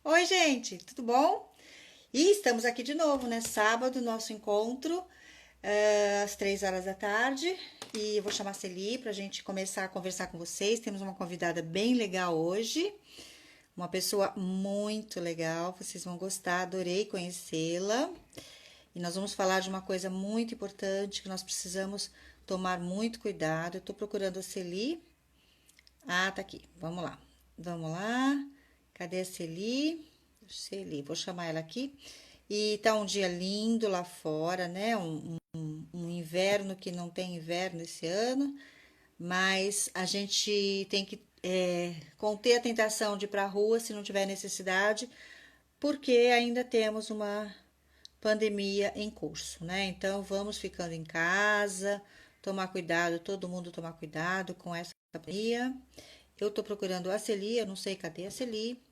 Oi, gente, tudo bom? E estamos aqui de novo, né? Sábado, nosso encontro, às 3 horas da tarde. E eu vou chamar a Celi para a gente começar a conversar com vocês. Temos uma convidada bem legal hoje, uma pessoa muito legal, vocês vão gostar, adorei conhecê-la. E nós vamos falar de uma coisa muito importante que nós precisamos tomar muito cuidado. Eu estou procurando a Celi. Ah, tá aqui. Vamos lá. Vamos lá. Cadê a Celi? Celi, vou chamar ela aqui. E tá um dia lindo lá fora, né? Um inverno que não tem inverno esse ano, mas a gente tem que conter a tentação de ir para a rua se não tiver necessidade, porque ainda temos uma pandemia em curso, né? Então vamos ficando em casa, tomar cuidado, todo mundo tomar cuidado com essa pandemia. Eu tô procurando a Celi, eu não sei cadê a Celi,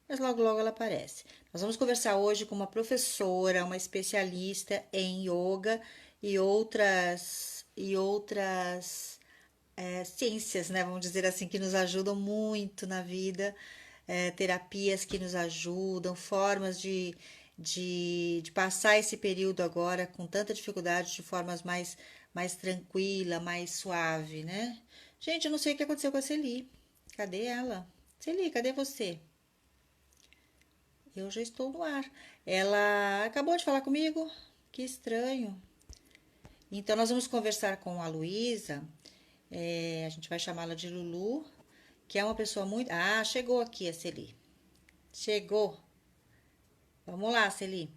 mas logo logo ela aparece. Nós vamos conversar hoje com uma professora, uma especialista em yoga e outras ciências, né? Vamos dizer assim, que nos ajudam muito na vida, terapias que nos ajudam, formas de passar esse período agora com tanta dificuldade de formas mais tranquila, mais suave, né? Gente, eu não sei o que aconteceu com a Celi. Cadê ela? Celi, cadê você? Eu já estou no ar. Ela acabou de falar comigo? Que estranho. Então, nós vamos conversar com a Luísa. A gente vai chamá-la de Lulu, que é uma pessoa muito. Ah, chegou aqui a Celi. Chegou. Vamos lá, Celi.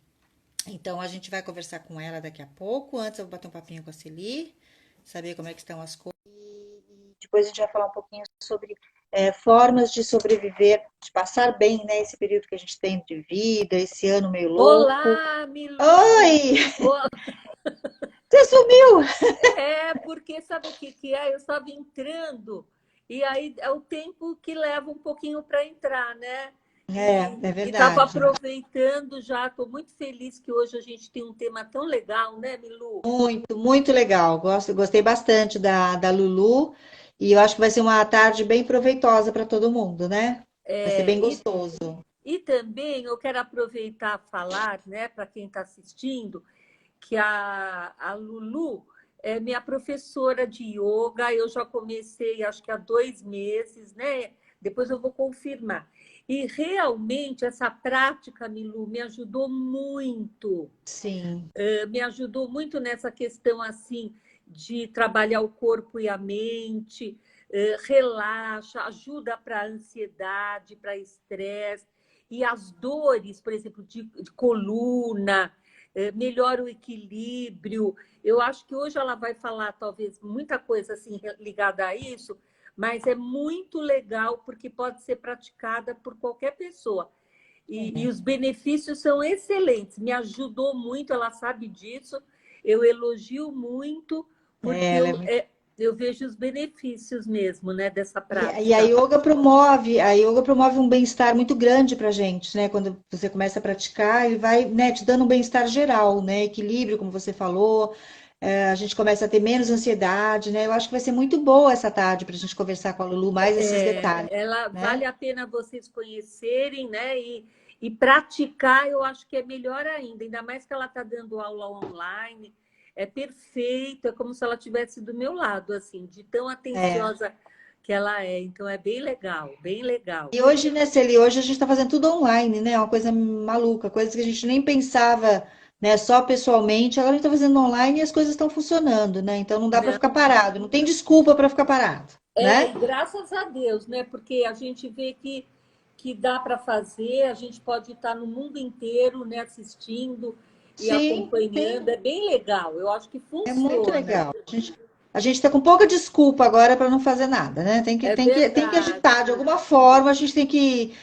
Então, a gente vai conversar com ela daqui a pouco. Antes, eu vou bater um papinho com a Celi, saber como é que estão as coisas. Depois a gente vai falar um pouquinho sobre formas de sobreviver, de passar bem, né, esse período que a gente tem de vida, esse ano meio louco. Olá, Milu! Oi! Ô, Você sumiu! porque sabe o que que é? Eu estava entrando e aí é o tempo que leva um pouquinho para entrar, né? É E estava verdade. aproveitando já. Estou muito feliz que hoje a gente tem um tema tão legal, né, Milu? Muito, muito legal. Gostei bastante da Lulu e eu acho que vai ser uma tarde bem proveitosa para todo mundo, né? Vai ser É, bem gostoso. e também eu quero aproveitar e falar, né, para quem está assistindo, que a Lulu é minha professora de yoga. Eu já comecei, acho que há 2 meses, né? Depois eu vou confirmar. E realmente essa prática, Milu, me ajudou muito. Sim, Me ajudou muito nessa questão assim de trabalhar o corpo e a mente, relaxa, ajuda para ansiedade, para estresse e as dores, por exemplo, de coluna, melhora o equilíbrio. Eu acho que hoje ela vai falar talvez muita coisa assim ligada a isso, mas é muito legal porque pode ser praticada por qualquer pessoa. E os benefícios são excelentes. Me ajudou muito, ela sabe disso. Eu elogio muito, porque ela é muito. eu vejo os benefícios mesmo, né, dessa E prática. a yoga promove um bem-estar muito grande para gente, né? Quando você começa a praticar, ele vai, né, te dando um bem-estar geral, né? Equilíbrio, como você falou. A gente começa a ter menos ansiedade, né? Eu acho que vai ser muito boa essa tarde para a gente conversar com a Lulu mais esses detalhes, Ela né? vale a pena vocês conhecerem, né? E praticar, eu acho que é melhor ainda mais que ela está dando aula online. É perfeito, é como se ela estivesse do meu lado, assim, de tão É. atenciosa que ela é. Então, é bem legal, bem legal. E hoje, né, Celi, hoje a gente está fazendo tudo online, né? Uma coisa maluca, coisas que a gente nem pensava, né, só pessoalmente, agora a gente está fazendo online e as coisas estão funcionando, né? Então não dá para Não, ficar parado, não tem desculpa para ficar parado, e né? graças a Deus, né? Porque a gente vê que dá para fazer, a gente pode estar no mundo inteiro, né, assistindo e Sim, acompanhando. sim, É bem legal, eu acho que é muito funciona. legal. A gente está com pouca desculpa agora para não fazer nada, né? Tem que, É tem que, tem que agitar de verdade. alguma forma, a gente tem que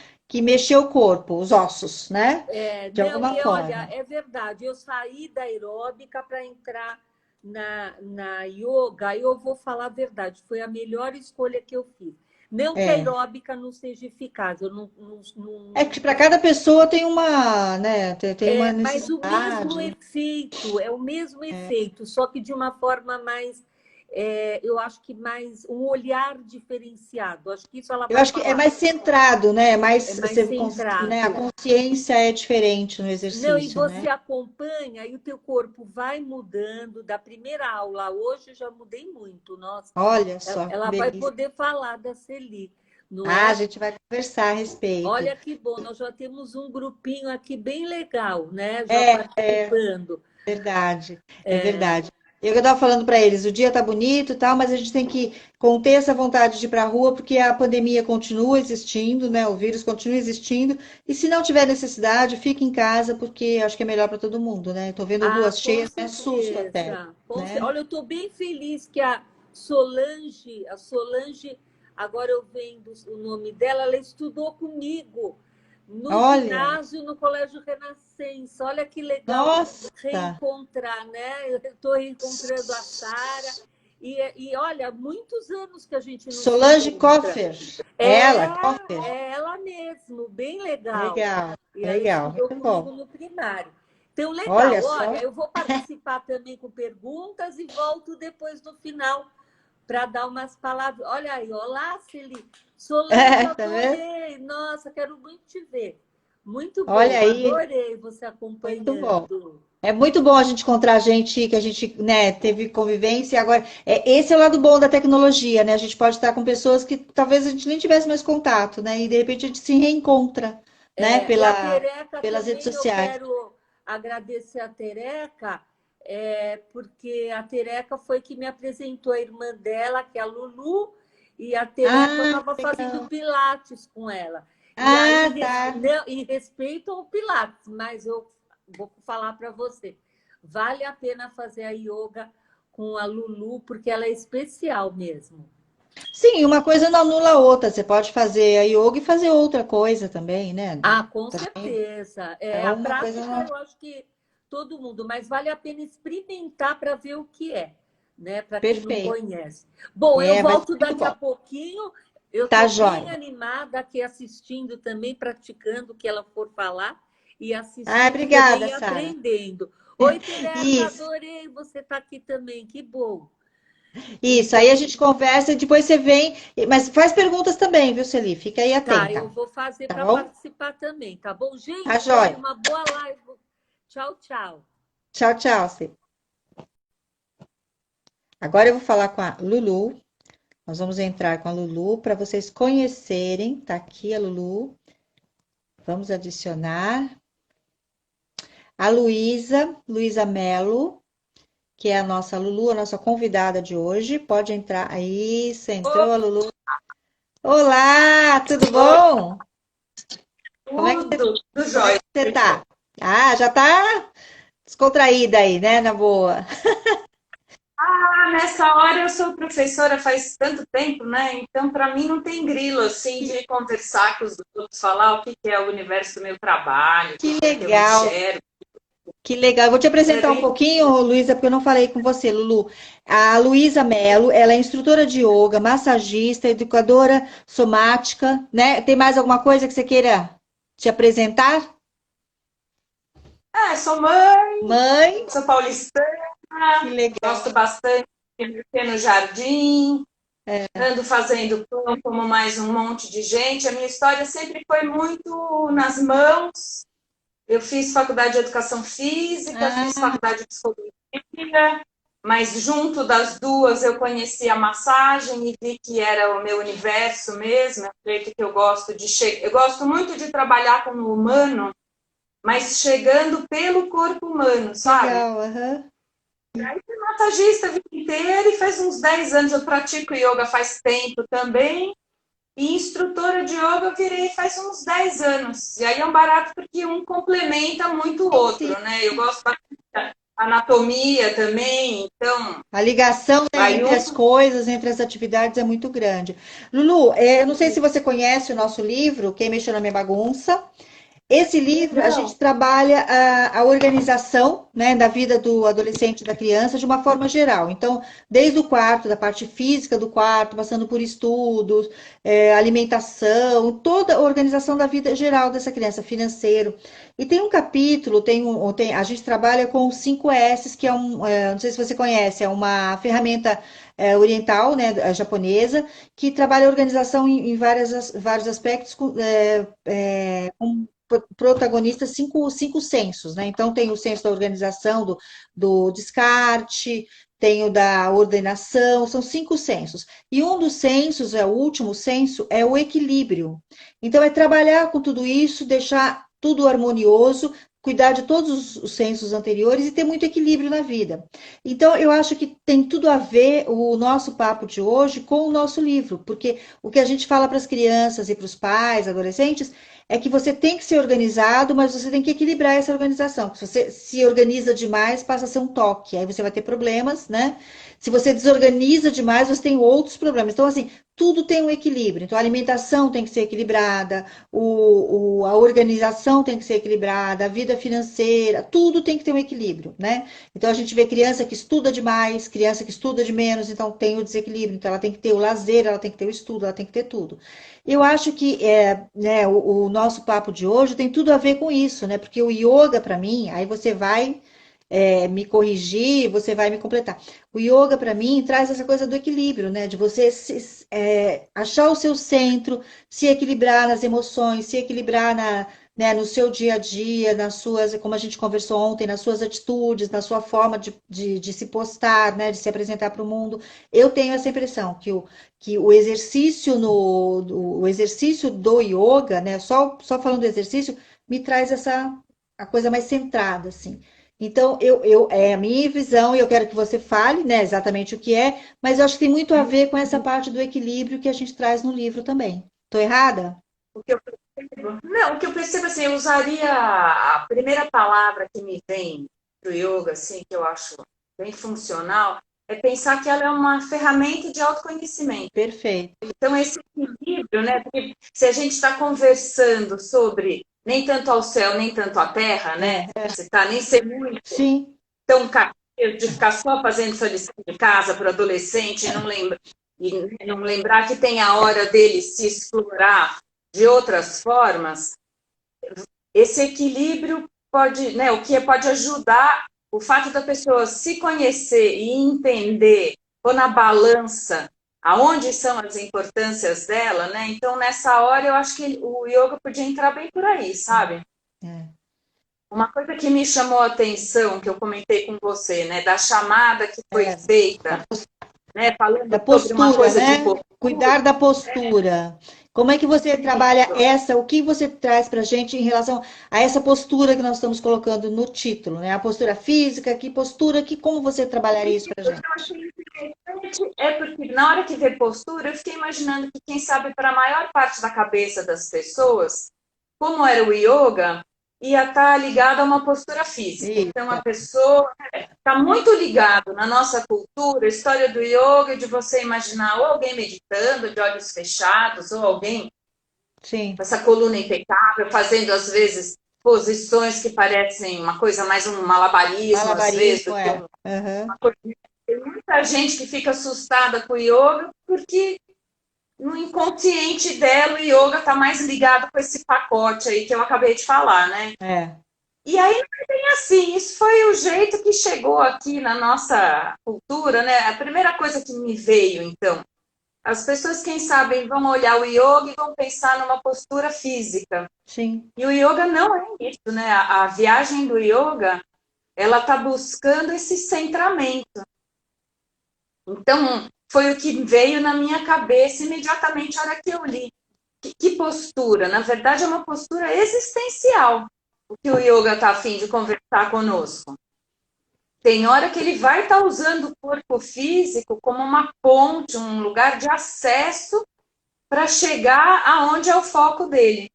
mexer o corpo, os ossos, né? De Não, alguma e olha, forma. é verdade. Eu saí da aeróbica para entrar na yoga. Eu vou falar a verdade, foi a melhor escolha que eu fiz. Não que a É. aeróbica não seja eficaz, eu É que para cada pessoa tem uma, né, tem uma mas o mesmo necessidade. efeito, é o mesmo efeito, só que de uma forma mais. eu acho que mais um olhar diferenciado. Acho que isso ela Eu vai acho que é falar. mais centrado, né? É Mais, mais né? A centrado. consciência é diferente no Não, e exercício, né? você acompanha e o teu corpo vai mudando. Da primeira aula hoje eu já mudei muito. Nossa, Olha só, que ela vai delícia. poder falar da Celi, não Ah, a é? gente vai conversar a respeito. Olha que bom, nós já temos um grupinho aqui bem legal, né? Já É, participando. verdade, é verdade. Eu estava falando para eles, o dia tá bonito e tal, mas a gente tem que conter essa vontade de ir para a rua, porque a pandemia continua existindo, né? O vírus continua existindo. E se não tiver necessidade, fique em casa, porque acho que é melhor para todo mundo, né? Estou vendo Ah, ruas com cheias, me assusto até, certeza. né? Olha, eu estou bem feliz que a Solange, agora eu vendo o nome dela, ela estudou comigo no Olha, ginásio, no Colégio Renascença. Olha que legal nossa, reencontrar, né? Eu estou reencontrando a Sara. E olha, muitos anos que a gente não se Solange encontra. Koffer, É, ela, Koffer, é ela mesmo, bem legal. legal, E ela legal, estudou muito bom. comigo no primário. Então, Olha legal. só, Olha, eu vou participar também com perguntas e volto depois no final para dar umas palavras. Olha aí, olá, Celi. Solange, tá vendo? adorei. Nossa, quero muito te ver. Muito Olha bom, aí, adorei você muito bom. acompanhando. É muito bom a gente encontrar gente que a gente, né, teve convivência. Agora, esse é o lado bom da tecnologia, né? A gente pode estar com pessoas que talvez a gente nem tivesse mais contato, né? E de repente a gente se reencontra, né? E a Tereca Pelas redes também, eu sociais. quero agradecer a Tereca, porque a Tereca foi que me apresentou a irmã dela, que é a Lulu, e a Tereca Ah, estava fazendo legal. pilates com ela. E aí, Ah, tá. não, em respeito ao pilates, mas eu vou falar para você, vale a pena fazer a yoga com a Lulu, porque ela é especial mesmo. Sim, uma coisa não anula a outra. Você pode fazer a yoga e fazer outra coisa também, né? Ah, com Também certeza. é A uma coisa. prática eu acho que todo mundo, mas vale a pena experimentar para ver o que é, né? Para quem não Perfeito. conhece. Bom, eu Vai ser volto muito daqui a bom. pouquinho. Eu Tá estou bem joia. animada aqui assistindo também, praticando o que ela for falar e Ah, assistindo obrigada, também e Sara. aprendendo. Oi, Tereca, Isso. adorei você estar aqui também, que bom. Isso, aí a Então, gente conversa e depois você vem. Mas faz perguntas também, viu, Celi? Fica aí tá, eu atenta, vou fazer tá para bom? participar também, tá bom? Tá Gente, olha, joia. uma boa live. Tchau, tchau. Tchau, tchau, Celi. Agora eu vou falar com a Lulu. Nós vamos entrar com a Lulu para vocês conhecerem. Tá aqui a Lulu. Vamos adicionar a Luísa, Luísa Melo, que é a nossa Lulu, a nossa convidada de hoje. Pode entrar. Aí, você entrou, a Lulu. Olá, tudo bom? Como é que Tudo jóia. você tá? Ah, já tá descontraída aí, né? Na boa. Nessa hora eu sou professora faz tanto tempo, né? Então, para mim, não tem grilo assim de conversar com os outros, falar o que é o universo do meu trabalho, o Que que eu legal, enxergo. que legal. Eu vou te Então, é apresentar um bem. pouquinho, Luísa, porque eu não falei com você, Lulu. A Luísa Melo, ela é instrutora de yoga, massagista, educadora somática, né? Tem mais alguma coisa que você queira te apresentar? Sou mãe, Mãe, sou paulistana, que legal. gosto bastante de mexer no jardim, ando fazendo pão como mais um monte de gente. A minha história sempre foi muito nas mãos. Eu fiz faculdade de educação física, fiz Ah, faculdade de psicologia, mas junto das duas eu conheci a massagem e vi que era o meu universo mesmo, é o jeito que eu gosto de chegar. Eu gosto muito de trabalhar com o humano, mas chegando pelo corpo humano, sabe? legal, aham. Fui massagista a vida inteira e faz uns 10 anos eu pratico yoga faz tempo também. E instrutora de yoga eu virei faz uns 10 anos. E aí é um barato porque um complementa muito o Sim. outro, né? Eu gosto bastante da anatomia também, então A ligação, né, vai entre um. as coisas, entre as atividades é muito grande. Lulu, eu não sei se você conhece o nosso livro, Quem Mexeu na Minha Bagunça. Esse livro, a Não. gente trabalha a organização, né, da vida do adolescente e da criança de uma forma geral. Então, desde o quarto, da parte física do quarto, passando por estudos, alimentação, toda a organização da vida geral dessa criança, financeiro. E tem um capítulo, a gente trabalha com os 5 S's, que não sei se você conhece, é uma ferramenta oriental, né, japonesa, que trabalha a organização em vários aspectos, com protagonistas cinco sensos, né? Então tem o senso da organização, do descarte, tem o da ordenação, são 5 sensos. E um dos sensos, o último senso, é o equilíbrio. Então é trabalhar com tudo isso, deixar tudo harmonioso, cuidar de todos os sensos anteriores e ter muito equilíbrio na vida. Então, eu acho que tem tudo a ver o nosso papo de hoje com o nosso livro, porque o que a gente fala para as crianças e para os pais, adolescentes, é que você tem que ser organizado, mas você tem que equilibrar essa organização. Se você se organiza demais, passa a ser um toque, aí você vai ter problemas, né? Se você desorganiza demais, você tem outros problemas. Então, assim, tudo tem um equilíbrio. Então, a alimentação tem que ser equilibrada, a organização tem que ser equilibrada, a vida financeira, tudo tem que ter um equilíbrio, né? Então, a gente vê criança que estuda demais, criança que estuda de menos, então tem o desequilíbrio. Então, ela tem que ter o lazer, ela tem que ter o estudo, ela tem que ter tudo. Eu acho que né, o nosso papo de hoje tem tudo a ver com isso, né? Porque o yoga, para mim, aí você vai me corrigir, você vai me completar. O yoga, para mim, traz essa coisa do equilíbrio, né? De você achar o seu centro, se equilibrar nas emoções, se equilibrar né, no seu dia a dia, nas suas, como a gente conversou ontem, nas suas atitudes, na sua forma de se postar, né? De se apresentar para o mundo. Eu tenho essa impressão que o exercício o exercício do yoga, né? Só falando do exercício, me traz a coisa mais centrada, assim. Então, é a minha visão e eu quero que você fale, né, exatamente o que é, mas eu acho que tem muito a ver com essa parte do equilíbrio que a gente traz no livro também. Estou errada? O que eu percebo, não, o que eu percebo assim, eu usaria a primeira palavra que me vem do yoga, assim, que eu acho bem funcional, é pensar que ela é uma ferramenta de autoconhecimento. Perfeito. Então, esse equilíbrio, né? Porque se a gente está conversando sobre nem tanto ao céu, nem tanto à terra, né? Você tá nem ser muito Sim, tão caseiro de ficar só fazendo sua lição de casa para o adolescente e não lembrar que tem a hora dele se explorar de outras formas. Esse equilíbrio pode, né? O que pode ajudar o fato da pessoa se conhecer e entender, pôr na balança aonde são as importâncias dela, né? Então, nessa hora, eu acho que o yoga podia entrar bem por aí, sabe? é, Uma coisa que me chamou a atenção, que eu comentei com você, né? Da chamada que foi é, feita, né? Falando da sobre uma postura, coisa de né? Cuidar da postura. Como é que você trabalha o que você traz para a gente em relação a essa postura que nós estamos colocando no título, né? A postura física, como você trabalharia isso para a gente? É porque na hora que vê postura, eu fiquei imaginando que, quem sabe, para a maior parte da cabeça das pessoas, como era o yoga, ia estar ligado a uma postura física. Então, a Isso, pessoa está muito ligado na nossa cultura, a história do yoga, de você imaginar ou alguém meditando de olhos fechados, ou alguém sim, com essa coluna impecável, fazendo, às vezes, posições que parecem uma coisa mais um malabarismo, às vezes, malabarismo, do que Aham. uma coisa. Tem muita gente que fica assustada com o yoga porque no inconsciente dela o yoga está mais ligado com esse pacote aí que eu acabei de falar, né? É, E aí não é bem assim, isso foi o jeito que chegou aqui na nossa cultura, né? A primeira coisa que me veio, então, as pessoas, quem sabem, vão olhar o yoga e vão pensar numa postura física. sim, E o yoga não é isso, né? A viagem do yoga, ela está buscando esse centramento. Então, foi o que veio na minha cabeça imediatamente na hora que eu li. Que postura? Na verdade, é uma postura existencial o que o yoga está a fim de conversar conosco. Tem hora que ele vai estar usando o corpo físico como uma ponte, um lugar de acesso para chegar aonde é o foco dele.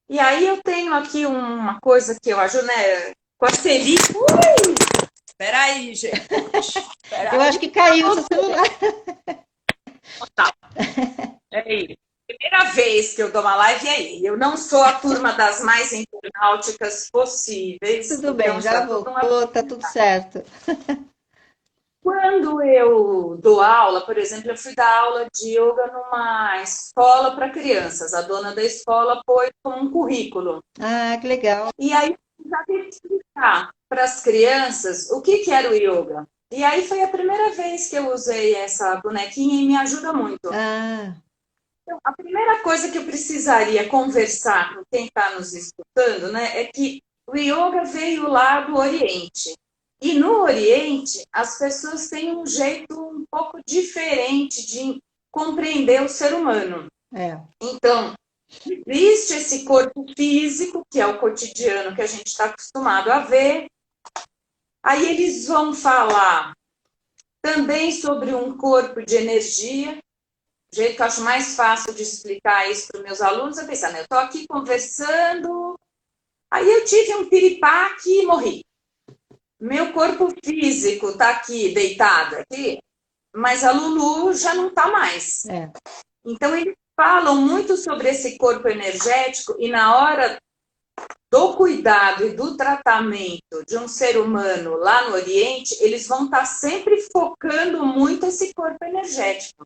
E aí eu tenho aqui uma coisa que eu ajudo, né? Com a Celi. Ui! Espera aí, gente. eu acho que caiu o seu celular. Tá. É isso. Primeira vez que eu dou uma live aí. Eu não sou a turma das mais internauticas possíveis, Tudo então bem, já está tudo voltou, tá tudo certo. Quando eu dou aula, por exemplo, eu fui dar aula de yoga numa escola para crianças. A dona da escola pôs como um currículo. Ah, que legal. E aí eu já tive que explicar para as crianças o que era o yoga. E aí foi a primeira vez que eu usei essa bonequinha e me ajuda muito. Ah, Então, a primeira coisa que eu precisaria conversar com quem está nos escutando, né, é que o yoga veio lá do Oriente. E no Oriente, as pessoas têm um jeito um pouco diferente de compreender o ser humano. é. Então, existe esse corpo físico, que é o cotidiano que a gente está acostumado a ver. Aí eles vão falar também sobre um corpo de energia. O jeito que eu acho mais fácil de explicar isso para os meus alunos é pensar, né? Eu estou aqui conversando, aí eu tive um piripaque e morri. Meu corpo físico está aqui, deitado aqui, mas a Lulu já não está mais. É. Então, eles falam muito sobre esse corpo energético e na hora do cuidado e do tratamento de um ser humano lá no Oriente, eles vão estar sempre focando muito esse corpo energético.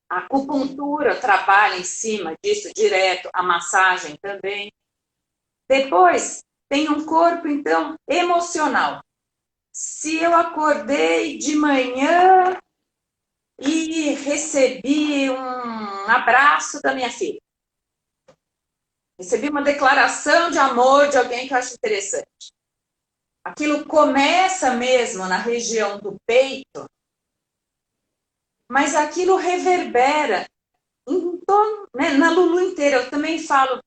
A acupuntura trabalha em cima disso direto, a massagem também. Depois, tem um corpo, então, emocional. Se eu acordei de manhã e recebi um abraço da minha filha, recebi uma declaração de amor de alguém que eu acho interessante. Aquilo começa mesmo na região do peito, mas aquilo reverbera em torno, né, na Lulu inteira. Eu também falo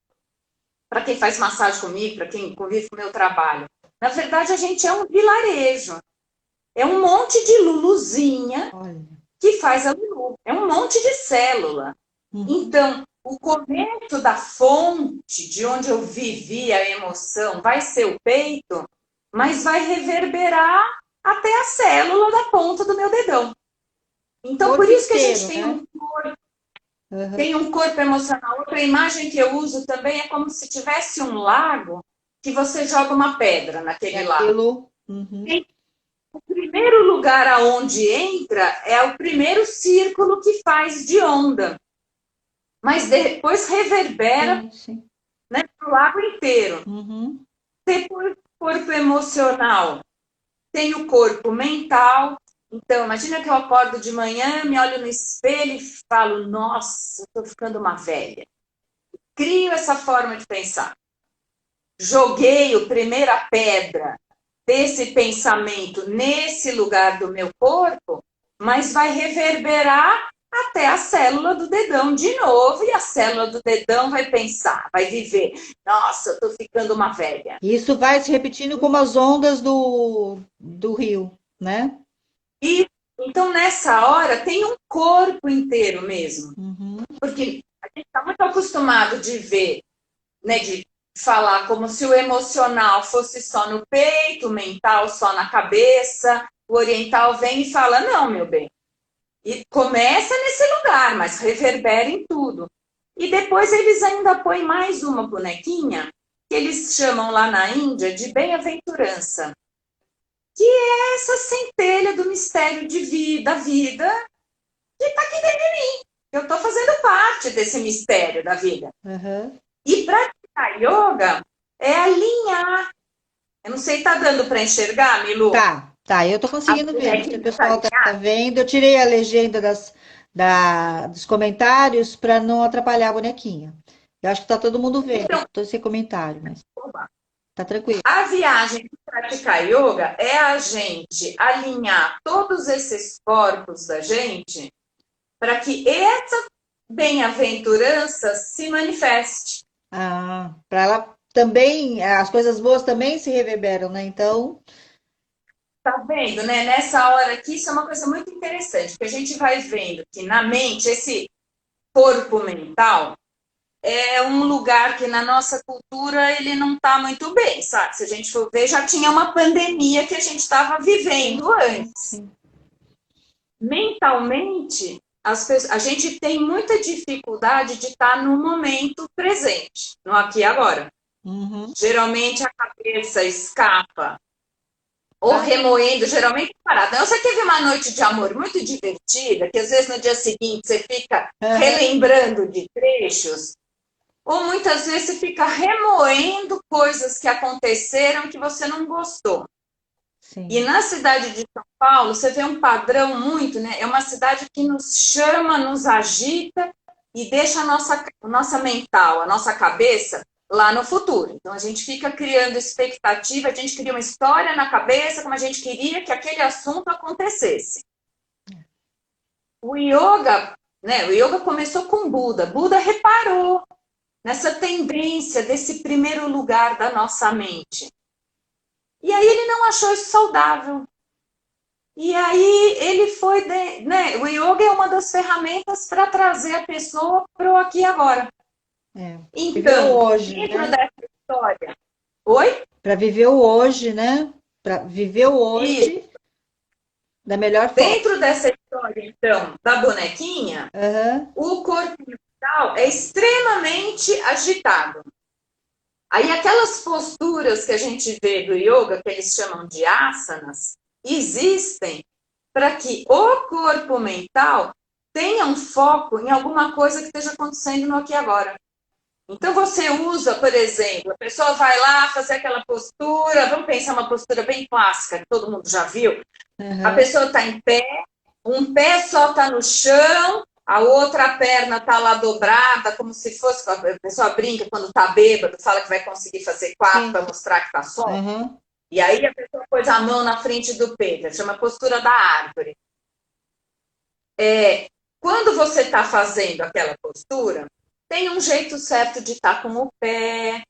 para quem faz massagem comigo, para quem convive com o meu trabalho. Na verdade, a gente é um vilarejo. É um monte de Luluzinha Olha. que faz a Lulu. É um monte de célula. Uhum. Então, o começo da fonte de onde eu vivi a emoção vai ser o peito, mas vai reverberar até a célula da ponta do meu dedão. Então, por isso que a gente tem um corpo, tem um corpo emocional. Outra imagem que eu uso também é como se tivesse um lago que você joga uma pedra naquele lago. Uhum. O primeiro lugar aonde entra é o primeiro círculo que faz de onda. Mas depois reverbera, Sim. né, para o lago inteiro. Uhum. Depois, o corpo emocional. Tem o corpo mental. Então, imagina que eu acordo de manhã, me olho no espelho e falo, nossa, estou ficando uma velha. Crio essa forma de pensar. Joguei a primeira pedra desse pensamento nesse lugar do meu corpo, mas vai reverberar até a célula do dedão de novo, e a célula do dedão vai pensar, vai viver. Nossa, eu estou ficando uma velha. Isso vai se repetindo como as ondas do rio, né? E então, nessa hora, tem um corpo inteiro mesmo. Uhum. Porque a gente está muito acostumado de ver, né, de falar como se o emocional fosse só no peito, o mental só na cabeça. O oriental vem e fala, não, meu bem. E começa nesse lugar, mas reverbera em tudo. E depois eles ainda põem mais uma bonequinha, que eles chamam lá na Índia de bem-aventurança, que é essa centelha do mistério da vida, que está aqui dentro de mim. Eu estou fazendo parte desse mistério da vida. Uhum. E praticar yoga é alinhar. Eu não sei, está dando para enxergar, Milu? Tá, eu tô conseguindo ver. Não sei se o pessoal tá vendo. Eu tirei a legenda dos comentários para não atrapalhar a bonequinha. Eu acho que tá todo mundo vendo, Então, todo esse comentário, mas tá tranquilo. a viagem de praticar yoga é a gente alinhar todos esses corpos da gente para que essa bem-aventurança se manifeste. Ah, para ela também, as coisas boas também se reverberam, né? Então, Tá vendo, né? Nessa hora aqui, isso é uma coisa muito interessante, porque a gente vai vendo que na mente, esse corpo mental é um lugar que na nossa cultura ele não está muito bem, sabe? Se a gente for ver, já tinha uma pandemia que a gente estava vivendo antes. sim. Mentalmente, a gente tem muita dificuldade de estar no momento presente, no aqui e agora. Uhum. Geralmente a cabeça escapa, ou remoendo, geralmente parada. Então, você teve uma noite de amor muito divertida, que às vezes no dia seguinte você fica relembrando de trechos, ou muitas vezes você fica remoendo coisas que aconteceram que você não gostou. Sim. E na cidade de São Paulo, você vê um padrão muito, né? É uma cidade que nos chama, nos agita e deixa a nossa mental, a nossa cabeça lá no futuro. Então, a gente fica criando expectativa, a gente cria uma história na cabeça como a gente queria que aquele assunto acontecesse. O yoga, né? O yoga começou com Buda. Buda reparou nessa tendência desse primeiro lugar da nossa mente. E aí ele não achou isso saudável. E aí ele foi, né? O yoga é uma das ferramentas para trazer a pessoa para o aqui e agora. Então, hoje, dentro né? dessa história... Oi? Para viver o hoje, né? Para viver o hoje Isso. da melhor forma. Dentro dessa história, então, da bonequinha, o corpo mental é extremamente agitado. Aí aquelas posturas que a gente vê do yoga, que eles chamam de asanas, existem para que o corpo mental tenha um foco em alguma coisa que esteja acontecendo no aqui e agora. Então você usa, por exemplo, a pessoa vai lá fazer aquela postura, vamos pensar uma postura bem clássica, que todo mundo já viu. A pessoa está em pé, um pé só está no chão, a outra perna está lá dobrada, como se fosse... A pessoa brinca quando está bêbado, fala que vai conseguir fazer 4 para mostrar que está só. E aí a pessoa pôs a mão na frente do peito, chama postura da árvore. Quando você está fazendo aquela postura, tem um jeito certo de estar com o pé,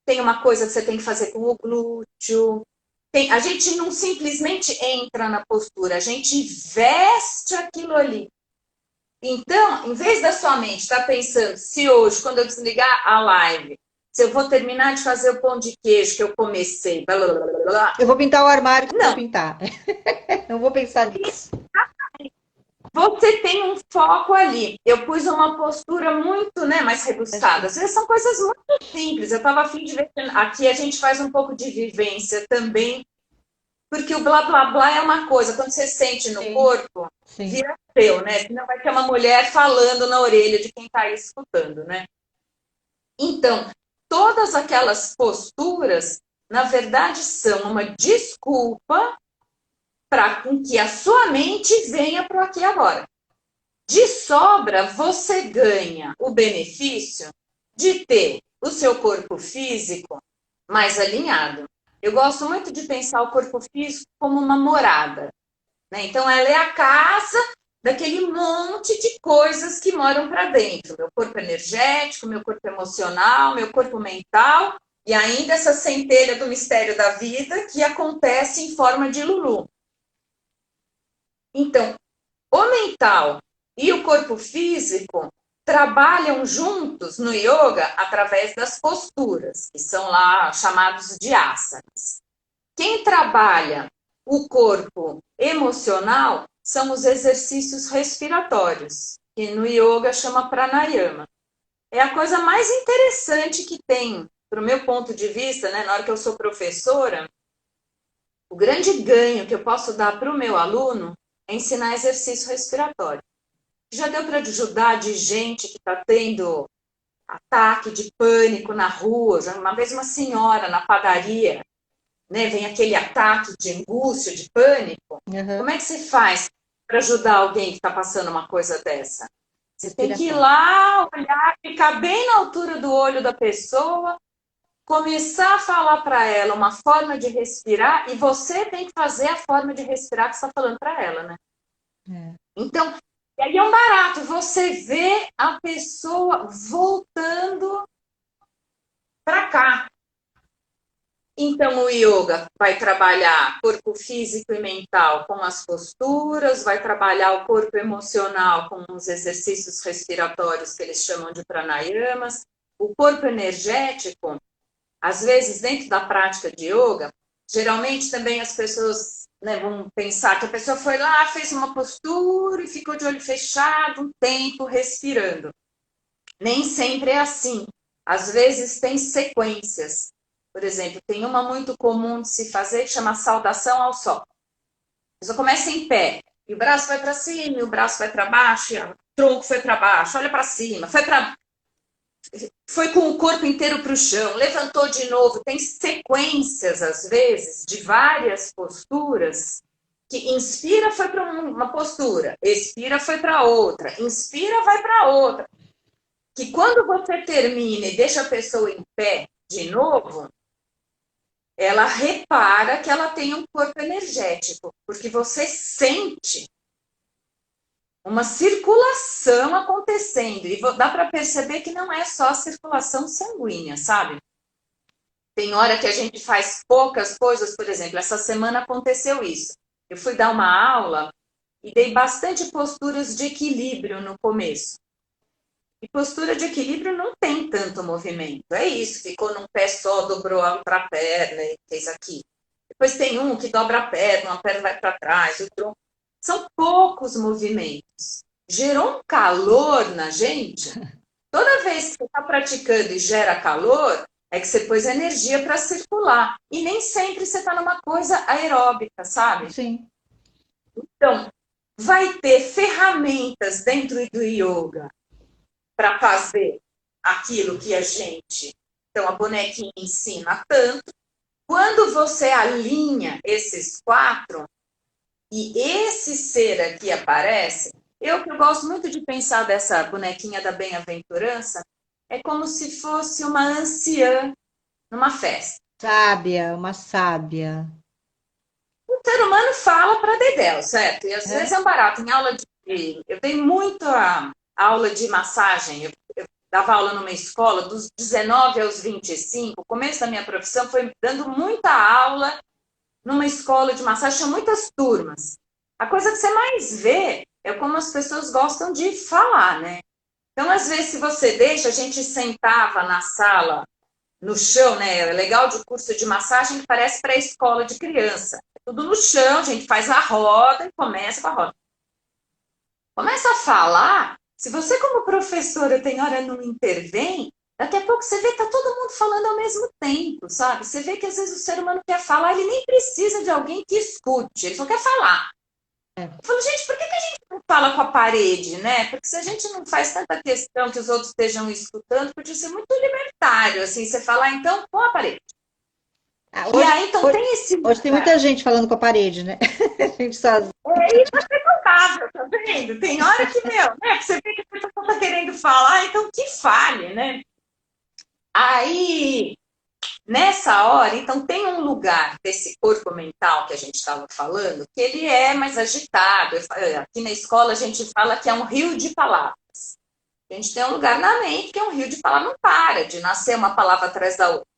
tem uma coisa que você tem que fazer com o glúteo. A gente não simplesmente entra na postura, a gente veste aquilo ali. Então, em vez da sua mente estar pensando se hoje, quando eu desligar a live, se eu vou terminar de fazer o pão de queijo que eu comecei, blá, blá, blá, blá, blá, eu vou pintar o armário que eu não vou pintar. Não vou pensar nisso. Você tem um foco ali. Eu pus uma postura muito, né, mais rebuscada. Às vezes são coisas muito simples. Eu estava a fim de ver que aqui a gente faz um pouco de vivência também, porque o blá blá blá é uma coisa. Quando você sente no corpo, vira seu, né? Senão vai ter uma mulher falando na orelha de quem está aí escutando, né? Então, todas aquelas posturas, na verdade, são uma desculpa para que a sua mente venha para o aqui e agora. De sobra, você ganha o benefício de ter o seu corpo físico mais alinhado. Eu gosto muito de pensar o corpo físico como uma morada, né? Então, ela é a casa daquele monte de coisas que moram para dentro. Meu corpo energético, meu corpo emocional, meu corpo mental e ainda essa centelha do mistério da vida que acontece em forma de Lulu. Então, o mental e o corpo físico trabalham juntos no yoga através das posturas, que são lá chamados de asanas. Quem trabalha o corpo emocional são os exercícios respiratórios, que no yoga chama pranayama. É a coisa mais interessante que tem, para o meu ponto de vista, né, na hora que eu sou professora, o grande ganho que eu posso dar para o meu aluno é ensinar exercício respiratório. Já deu para ajudar de gente que está tendo ataque de pânico na rua. Uma vez uma senhora na padaria, né, vem aquele ataque de angústia, de pânico. Como é que se faz para ajudar alguém que está passando uma coisa dessa? Você tem que ir lá, olhar, ficar bem na altura do olho da pessoa, começar a falar para ela uma forma de respirar e você tem que fazer a forma de respirar que você está falando para ela, né? Então, e aí é um barato, você vê a pessoa voltando para cá. Então, o yoga vai trabalhar corpo físico e mental com as posturas, vai trabalhar o corpo emocional com os exercícios respiratórios que eles chamam de pranayamas. O corpo energético, às vezes, dentro da prática de yoga, geralmente também as pessoas né, vamos pensar que a pessoa foi lá, fez uma postura e ficou de olho fechado um tempo respirando. Nem sempre é assim. Às vezes tem sequências. Por exemplo, tem uma muito comum de se fazer que chama saudação ao sol. A pessoa começa em pé, e o braço vai para cima, e o braço vai para baixo, e o tronco foi para baixo, olha para cima, foi com o corpo inteiro para o chão, levantou de novo. Tem sequências, às vezes, de várias posturas, que inspira, foi para uma postura, expira, foi para outra, inspira, vai para outra. Que quando você termina e deixa a pessoa em pé de novo, ela repara que ela tem um corpo energético, porque você sente uma circulação acontecendo. E dá para perceber que não é só a circulação sanguínea, sabe? Tem hora que a gente faz poucas coisas, por exemplo, essa semana aconteceu isso. Eu fui dar uma aula e dei bastante posturas de equilíbrio no começo. E postura de equilíbrio não tem tanto movimento. É isso, ficou num pé só, dobrou a outra perna e fez aqui. Depois tem um que dobra a perna, uma perna vai para trás, o tronco. São poucos movimentos. Gerou um calor na gente. Toda vez que você está praticando e gera calor, é que você pôs energia para circular. E nem sempre você está numa coisa aeróbica, sabe? Sim. Então, vai ter ferramentas dentro do yoga para fazer aquilo que a gente... Então, a bonequinha ensina tanto. Quando você alinha esses 4, e esse ser aqui aparece, eu gosto muito de pensar dessa bonequinha da bem-aventurança, é como se fosse uma anciã numa festa. Sábia, uma sábia. O ser humano fala para dedéu, certo? E às vezes é um barato. Em aula eu dei muito a aula de massagem. Eu dava aula numa escola dos 19 aos 25. O começo da minha profissão foi dando muita aula numa escola de massagem, tinha muitas turmas. A coisa que você mais vê é como as pessoas gostam de falar, né? Então, às vezes, se você deixa, a gente sentava na sala, no chão, né? É legal de curso de massagem que parece pré-escola de criança. É tudo no chão, a gente faz a roda e começa com a roda. Começa a falar, se você como professora tem hora não intervém, daqui a pouco você vê que tá todo mundo falando ao mesmo tempo, sabe? Você vê que às vezes o ser humano quer falar, ele nem precisa de alguém que escute, ele só quer falar. Eu falo, gente, por que a gente não fala com a parede, né? Porque se a gente não faz tanta questão que os outros estejam escutando, podia ser muito libertário, assim, você falar, então, com a parede. E aí, então, tem esse lugar. Hoje tem muita gente falando com a parede, né? A gente sozinha. É inacreditável, tá vendo? Tem hora que, né? Você vê que a pessoa tá querendo falar, então que fale, né? Aí, nessa hora, então tem um lugar desse corpo mental que a gente estava falando, que ele é mais agitado. Aqui na escola a gente fala que é um rio de palavras. A gente tem um lugar na mente que é um rio de palavras, não para de nascer uma palavra atrás da outra.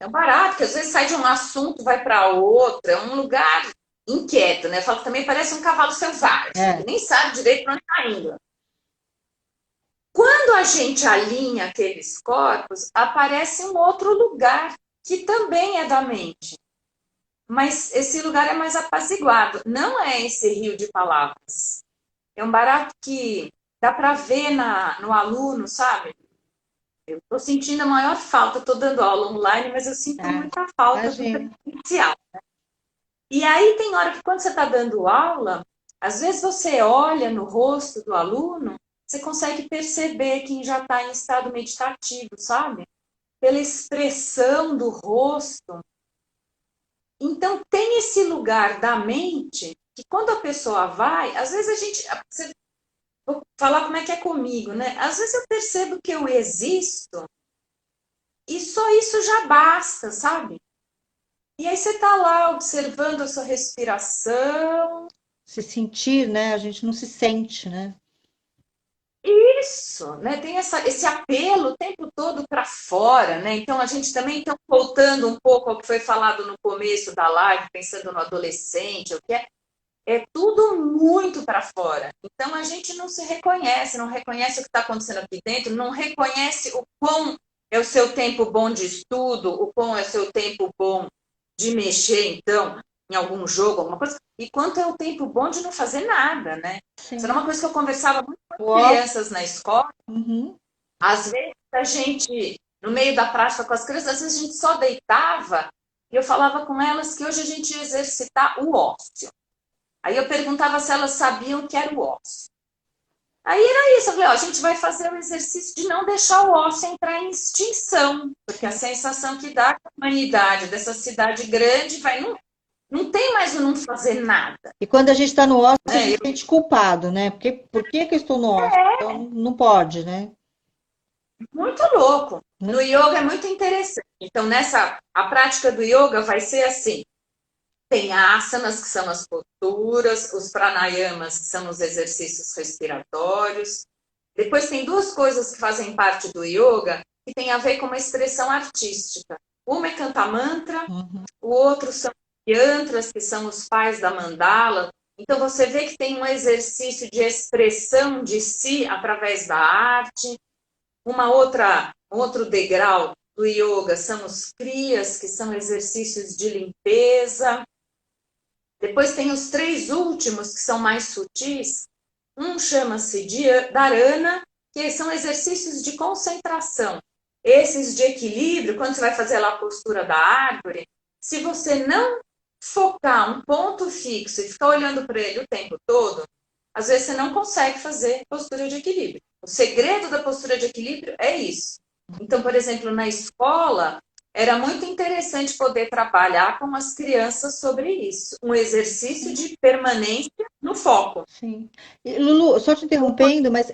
É um barato, porque às vezes sai de um assunto, vai para outro, é um lugar inquieto, né? Eu falo que também parece um cavalo selvagem, que nem sabe direito para onde está indo. Quando a gente alinha aqueles corpos, aparece um outro lugar, que também é da mente. Mas esse lugar é mais apaziguado. Não é esse rio de palavras. É um barato que dá para ver no aluno, sabe? Eu estou sentindo a maior falta. Estou dando aula online, mas eu sinto muita falta do presencial. Né? E aí tem hora que quando você está dando aula, às vezes você olha no rosto do aluno, você consegue perceber quem já está em estado meditativo, sabe? Pela expressão do rosto. Então, tem esse lugar da mente que quando a pessoa vai, às vezes a gente... Vou falar como é que é comigo, né? Às vezes eu percebo que eu existo e só isso já basta, sabe? E aí você está lá observando a sua respiração. Se sentir, né? A gente não se sente, né? Isso, né? Tem esse apelo o tempo todo para fora, né? Então a gente também está voltando um pouco ao que foi falado no começo da live, pensando no adolescente, o que é tudo muito para fora. Então a gente não se reconhece, não reconhece o que está acontecendo aqui dentro, não reconhece o quão é o seu tempo bom de estudo, o quão é o seu tempo bom de mexer, então, em algum jogo, alguma coisa, e quanto é o tempo bom de não fazer nada, né? Sim. Isso era uma coisa que eu conversava muito com Ó. crianças na escola. Uhum. Às vezes a gente, no meio da prática com as crianças, às vezes a gente só deitava e eu falava com elas que hoje a gente ia exercitar o ósseo. Aí eu perguntava se elas sabiam o que era o ósseo. Aí era isso, eu falei, ó, a gente vai fazer o exercício de não deixar o ósseo entrar em extinção, porque a sensação que dá com a humanidade dessa cidade grande vai não tem mais o não fazer nada. E quando a gente está no ócio, a É, gente se sente culpado, né? Porque, por que que eu estou no ócio? Então, não pode, né? muito louco. No yoga é muito interessante. Então, a prática do yoga vai ser assim. Tem asanas, que são as posturas, os pranayamas, que são os exercícios respiratórios. Depois tem duas coisas que fazem parte do yoga que tem a ver com uma expressão artística. Uma é cantar mantra, o outro são yantras, que são os pais da mandala. Então você vê que tem um exercício de expressão de si através da arte. Um outro degrau do yoga são os kriyas, que são exercícios de limpeza. Depois tem os três últimos, que são mais sutis. Um chama-se dharana, que são exercícios de concentração. Esses de equilíbrio, quando você vai fazer lá a postura da árvore, se você não focar um ponto fixo e ficar olhando para ele o tempo todo, às vezes você não consegue fazer postura de equilíbrio. O segredo da postura de equilíbrio é isso. Então, por exemplo, na escola, era muito interessante poder trabalhar com as crianças sobre isso. Um exercício de permanência no foco. Sim. E, Lulu, só te interrompendo, mas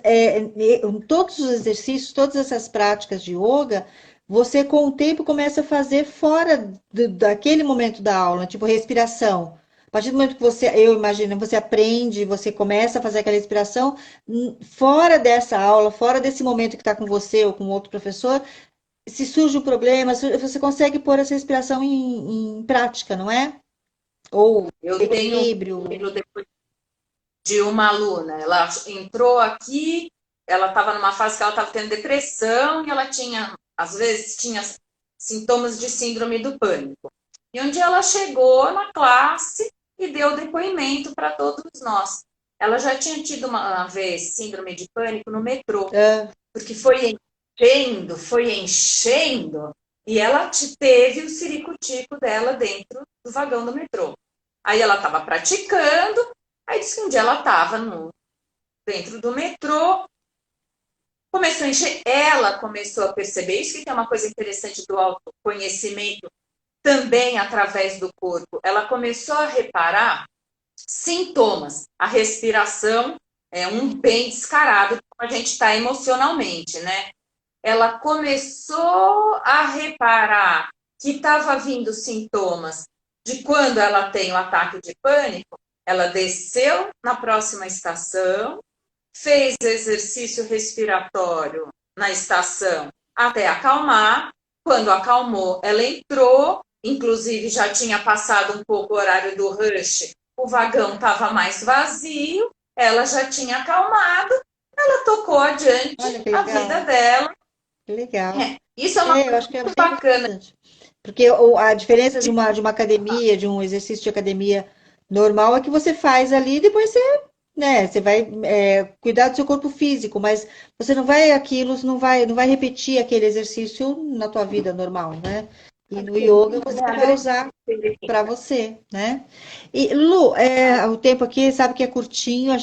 todos os exercícios, todas essas práticas de yoga, você com o tempo começa a fazer fora daquele momento da aula, tipo respiração. A partir do momento que você, eu imagino, você aprende, você começa a fazer aquela respiração, fora dessa aula, fora desse momento que está com você ou com outro professor, se surge um problema, você consegue pôr essa respiração em prática, não é? Ou Eu tenho um equilíbrio. exemplo depois de uma aluna. Ela entrou aqui, ela estava numa fase que ela estava tendo depressão e ela tinha, às vezes, tinha sintomas de síndrome do pânico. E um dia ela chegou na classe e deu depoimento para todos nós. Ela já tinha tido uma vez síndrome de pânico no metrô, porque foi enchendo, e ela teve o ciricutico dela dentro do vagão do metrô. Aí ela estava praticando, aí disse que um dia ela estava dentro do metrô, começou a encher, ela começou a perceber isso, que é uma coisa interessante do autoconhecimento, também através do corpo. Ela começou a reparar sintomas. A respiração é um bem descarado, como a gente está emocionalmente, né? Ela começou a reparar que estava vindo sintomas de quando ela tem o ataque de pânico. Ela desceu na próxima estação, fez exercício respiratório na estação até acalmar. Quando acalmou, ela entrou, inclusive já tinha passado um pouco o horário do rush, o vagão estava mais vazio, ela já tinha acalmado, ela tocou adiante a vida dela. Que legal. Isso é uma Eu acho que é coisa bem bacana. interessante. Porque a diferença de uma academia, de um exercício de academia normal, é que você faz ali e depois você, né, você vai cuidar do seu corpo físico, mas você não vai não vai repetir aquele exercício na tua vida normal, né? E no yoga você vai usar para você, né? E Lu, o tempo aqui, sabe que é curtinho, a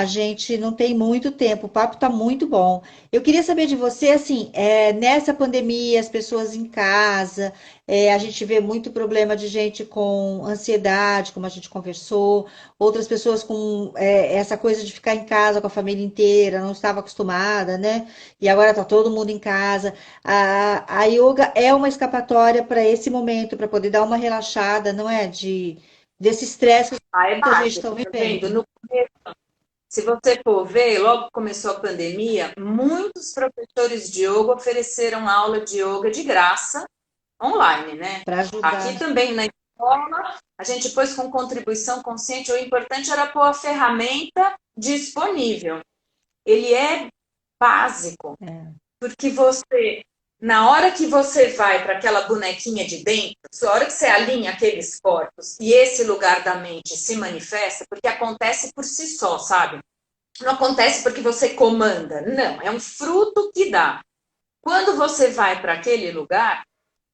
gente não tem muito tempo, o papo tá muito bom. Eu queria saber de você, assim, nessa pandemia, as pessoas em casa, a gente vê muito problema de gente com ansiedade, como a gente conversou, outras pessoas com essa coisa de ficar em casa com a família inteira, não estava acostumada, né? E agora tá todo mundo em casa. A yoga é uma escapatória para esse momento, para poder dar uma relaxada, não é? Desse estresse É que a gente está básico, tá vivendo. vendo? No começo, se você for ver, logo que começou a pandemia, muitos professores de yoga ofereceram aula de yoga de graça online, né? Para ajudar. Aqui também na escola, a gente pôs com contribuição consciente, o importante era pôr a ferramenta disponível. Ele é básico, porque você Na hora que você vai para aquela bonequinha de dentro, na hora que você alinha aqueles corpos e esse lugar da mente se manifesta, porque acontece por si só, sabe? Não acontece porque você comanda, não, é um fruto que dá. Quando você vai para aquele lugar,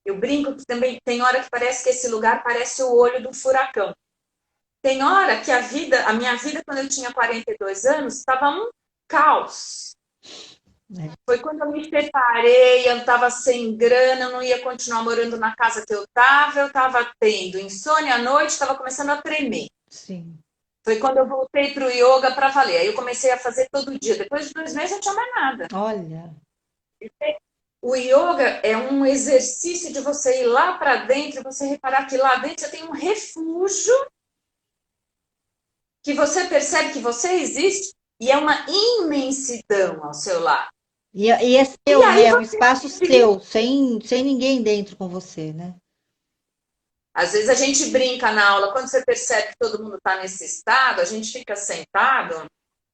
eu brinco que também tem hora que parece que esse lugar parece o olho do furacão. Tem hora que a minha vida, quando eu tinha 42 anos, estava um caos. Foi quando eu me separei, eu estava sem grana, eu não ia continuar morando na casa que eu estava tendo insônia à noite, estava começando a tremer. Sim. Foi quando eu voltei para o yoga para valer. Aí eu comecei a fazer todo dia. Depois de 2 meses, eu não tinha mais nada. Olha. O yoga é um exercício de você ir lá para dentro, você reparar que lá dentro você tem um refúgio, que você percebe que você existe e é uma imensidão ao seu lado. E é E seu, aí né? É um você espaço seu, sem ninguém dentro com você, né? Às vezes a gente brinca na aula, quando você percebe que todo mundo está nesse estado, a gente fica sentado.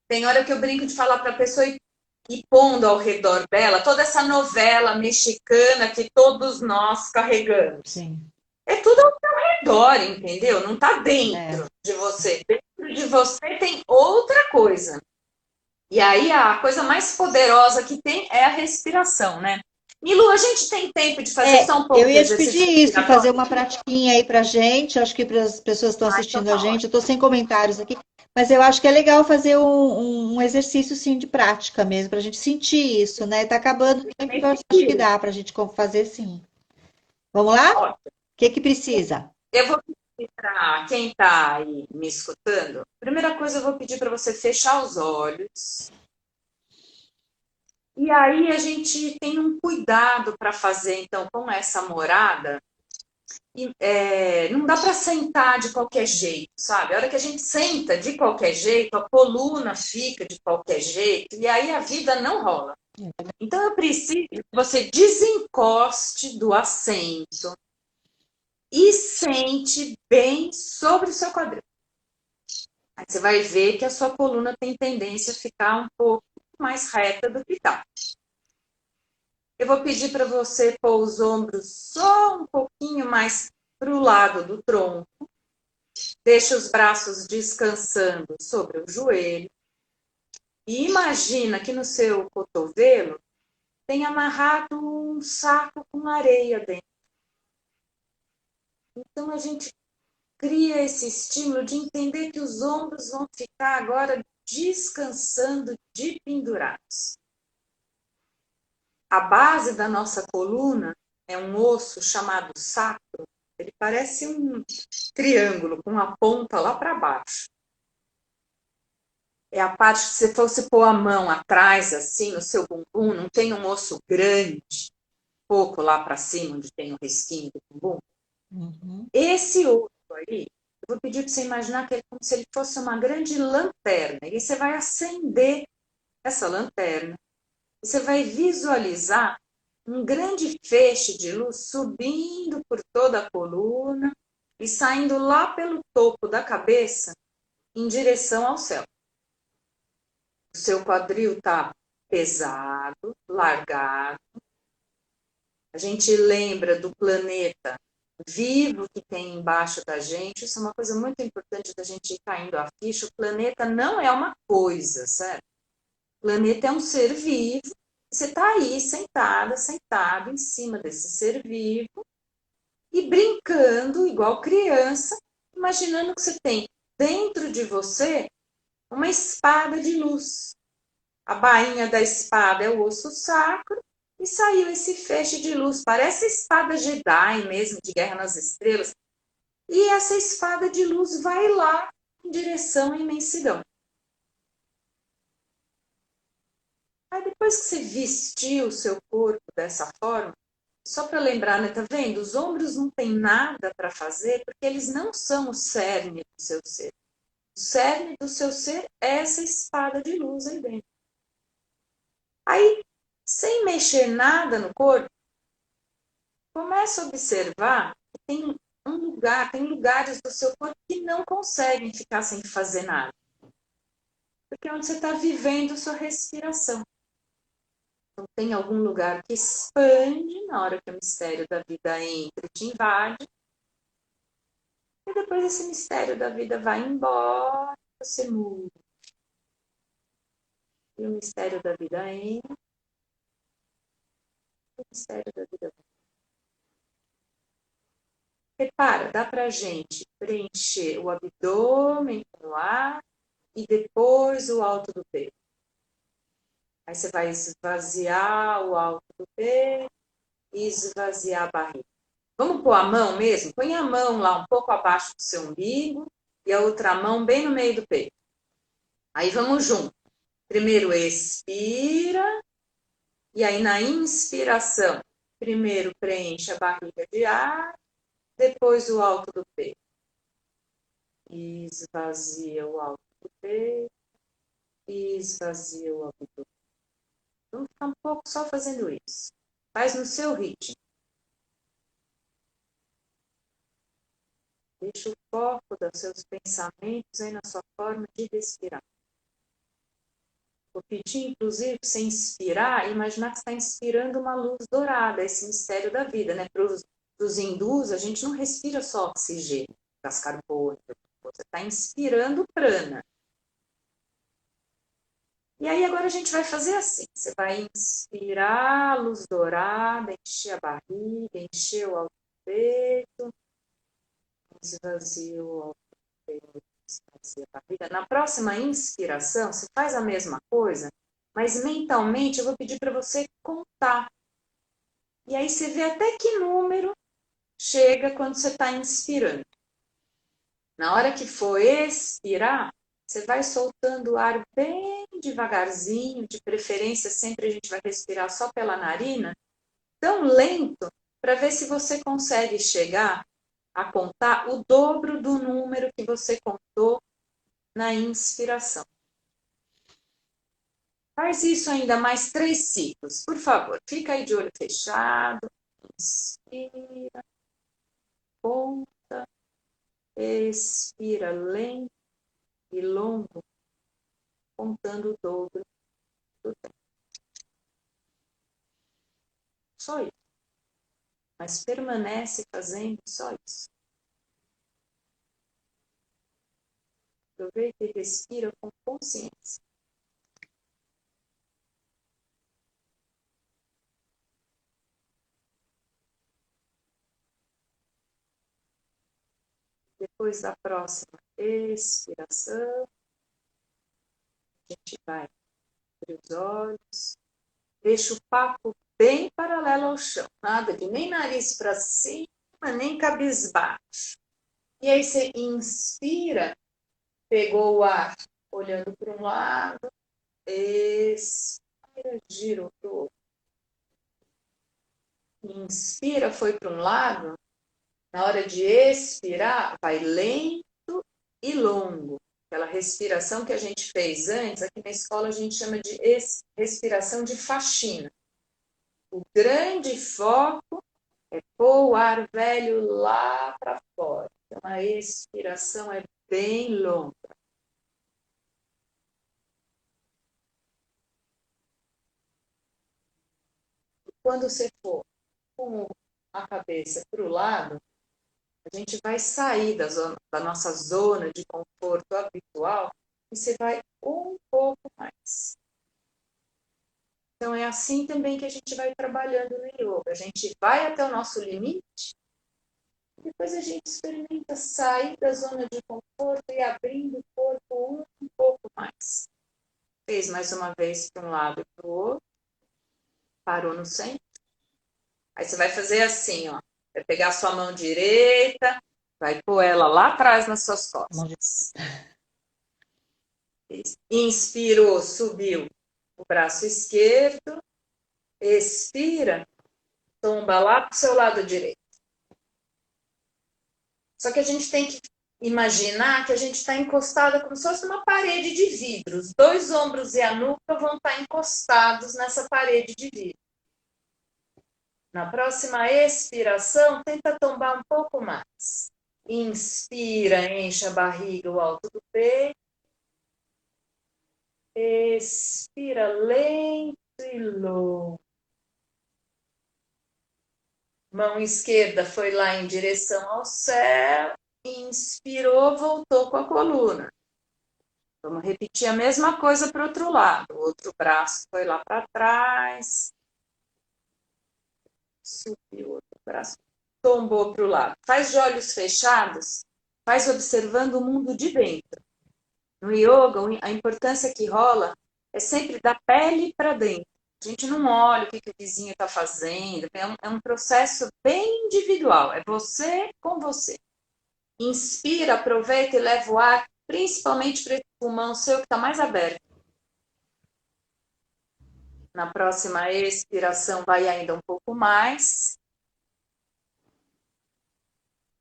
Tem hora que eu brinco de falar para a pessoa e pondo ao redor dela toda essa novela mexicana que todos nós carregamos. Sim. É tudo ao seu redor, entendeu? Não está dentro É. de você. Dentro de você tem outra coisa. E aí a coisa mais poderosa que tem é a respiração, né? Milu, a gente tem tempo de fazer só um pouco Eu de ia te exercício pedir isso, fazer respiratório? uma pratiquinha aí pra gente. Acho que para as pessoas que estão Ah, então assistindo a tá gente, ótimo. eu estou sem comentários aqui, mas eu acho que é legal fazer um exercício sim de prática mesmo, para a gente sentir isso, né? Tá acabando o tempo, eu acho que dá para a gente fazer sim. Vamos lá? O Ótimo. que precisa? Eu vou pedir para quem está aí me escutando, primeira coisa eu vou pedir para você fechar os olhos. E aí a gente tem um cuidado para fazer, então, com essa morada. Não dá para sentar de qualquer jeito, sabe? A hora que a gente senta de qualquer jeito, a coluna fica de qualquer jeito, e aí a vida não rola. Então eu preciso que você desencoste do assento e sente bem sobre o seu quadril. Aí você vai ver que a sua coluna tem tendência a ficar um pouco mais reta do que está. Eu vou pedir para você pôr os ombros só um pouquinho mais para o lado do tronco. Deixa os braços descansando sobre o joelho. E imagina que no seu cotovelo tem amarrado um saco com areia dentro. Então a gente cria esse estímulo de entender que os ombros vão ficar agora descansando de pendurados. A base da nossa coluna é um osso chamado sacro. Ele parece um triângulo com a ponta lá para baixo. É a parte que se fosse pôr a mão atrás, assim, no seu bumbum, não tem um osso grande, pouco lá para cima, onde tem o risquinho do bumbum. Uhum. Esse osso aí, eu vou pedir para você imaginar que é como se ele fosse uma grande lanterna. E você vai acender essa lanterna. E você vai visualizar um grande feixe de luz subindo por toda a coluna e saindo lá pelo topo da cabeça em direção ao céu. O seu quadril está pesado, largado. A gente lembra do planeta vivo que tem embaixo da gente. Isso é uma coisa muito importante da gente ir caindo a ficha. O planeta não é uma coisa, certo? O planeta é um ser vivo. Você está aí sentada, sentado em cima desse ser vivo e brincando igual criança, imaginando que você tem dentro de você uma espada de luz. A bainha da espada é o osso sacro e saiu esse feixe de luz. Parece a espada Jedi mesmo, de Guerra nas Estrelas. E essa espada de luz vai lá em direção à imensidão. Aí depois que você vestiu o seu corpo dessa forma, só para lembrar, né, tá vendo? Os ombros não tem nada para fazer porque eles não são o cerne do seu ser. O cerne do seu ser é essa espada de luz aí dentro. Aí, sem mexer nada no corpo, começa a observar que tem tem lugares do seu corpo que não conseguem ficar sem fazer nada. Porque é onde você está vivendo sua respiração. Então, tem algum lugar que expande na hora que o mistério da vida entra e te invade. E depois esse mistério da vida vai embora, você muda. E o mistério da vida entra, e o mistério da vida vai. Repara, dá pra gente preencher o abdômen com o ar e depois o alto do peito. Aí você vai esvaziar o alto do peito e esvaziar a barriga. Vamos pôr a mão mesmo? Põe a mão lá um pouco abaixo do seu umbigo e a outra mão bem no meio do peito. Aí vamos junto. Primeiro expira e aí na inspiração, primeiro preenche a barriga de ar, depois o alto do peito. Esvazia o alto do peito e esvazia o abdômen. Vamos ficar um pouco só fazendo isso. Faz no seu ritmo. Deixa o foco dos seus pensamentos aí na sua forma de respirar. Vou pedir, inclusive, para você inspirar e imaginar que você está inspirando uma luz dourada, esse mistério da vida, né? Para os hindus, a gente não respira só oxigênio, gás carbônico. Você está inspirando prana. E aí agora a gente vai fazer assim. Você vai inspirar a luz dourada, encher a barriga, encher o alto do peito, esvazia o alto do peito, esvazia a barriga. Na próxima inspiração, você faz a mesma coisa, mas mentalmente eu vou pedir para você contar. E aí você vê até que número chega quando você está inspirando. Na hora que for expirar, você vai soltando o ar bem devagarzinho, de preferência sempre a gente vai respirar só pela narina, tão lento, para ver se você consegue chegar a contar o dobro do número que você contou na inspiração. Faz isso ainda mais 3 ciclos, por favor. Fica aí de olho fechado. Inspira. Conta. Expira lento e longo, contando o dobro do tempo. Só isso. Mas permanece fazendo só isso. Aproveita e respira com consciência. Depois da próxima expiração, a gente vai abrir os olhos, deixa o papo bem paralelo ao chão, nada de nem nariz para cima, nem cabisbaixo. E aí você inspira, pegou o ar olhando para um lado, expira, gira para o outro. Inspira, foi para um lado, na hora de expirar, vai lento e longo. Aquela respiração que a gente fez antes, aqui na escola a gente chama de respiração de faxina. O grande foco é pôr o ar velho lá para fora. Então a expiração é bem longa. E quando você for com a cabeça para o lado, a gente vai sair da nossa zona de conforto habitual e você vai um pouco mais. Então, é assim também que a gente vai trabalhando no yoga. A gente vai até o nosso limite, e depois a gente experimenta sair da zona de conforto e abrindo o corpo um pouco mais. Fez mais uma vez para um lado e para o outro. Parou no centro. Aí você vai fazer assim, ó. Vai pegar a sua mão direita, vai pôr ela lá atrás nas suas costas. Inspirou, subiu o braço esquerdo. Expira, tomba lá para o seu lado direito. Só que a gente tem que imaginar que a gente está encostada como se fosse uma parede de vidro. Os 2 ombros e a nuca vão estar encostados nessa parede de vidro. Na próxima expiração, tenta tombar um pouco mais. Inspira, enche a barriga, o alto do peito. Expira lento e longo. Mão esquerda foi lá em direção ao céu, inspirou, voltou com a coluna. Vamos repetir a mesma coisa para o outro lado. O outro braço foi lá para trás, subiu o outro braço, tombou para o lado. Faz de olhos fechados, faz observando o mundo de dentro. No yoga, a importância que rola é sempre da pele para dentro. A gente não olha o que o vizinho está fazendo, é um processo bem individual, é você com você. Inspira, aproveita e leva o ar, principalmente para esse pulmão seu que está mais aberto. Na próxima expiração, vai ainda um pouco mais.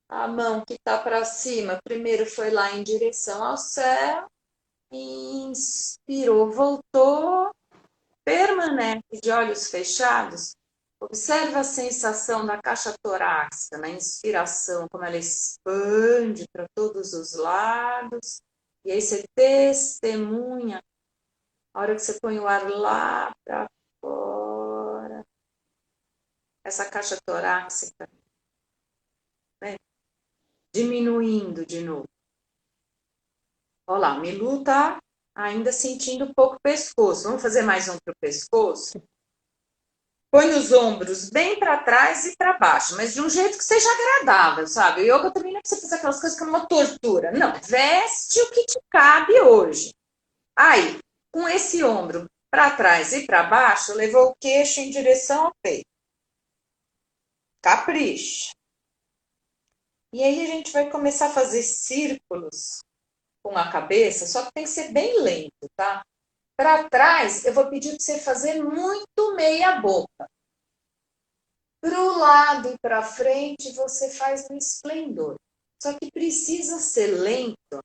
A mão que está para cima, primeiro foi lá em direção ao céu. Inspirou, voltou. Permanece de olhos fechados. Observa a sensação da caixa torácica na inspiração, como ela expande para todos os lados. E aí você testemunha a hora que você põe o ar lá para fora. Essa caixa torácica, né? Diminuindo de novo. Olha lá, o Milu tá ainda sentindo um pouco o pescoço. Vamos fazer mais um para o pescoço? Põe os ombros bem para trás e para baixo, mas de um jeito que seja agradável, sabe? O yoga também não é pra você fazer aquelas coisas que é uma tortura. Não, veste o que te cabe hoje. Aí, com esse ombro para trás e para baixo, levou o queixo em direção ao peito. Capricha. E aí a gente vai começar a fazer círculos com a cabeça, só que tem que ser bem lento, tá? Para trás, eu vou pedir para você fazer muito meia boca. Para o lado e para frente, você faz no esplendor. Só que precisa ser lento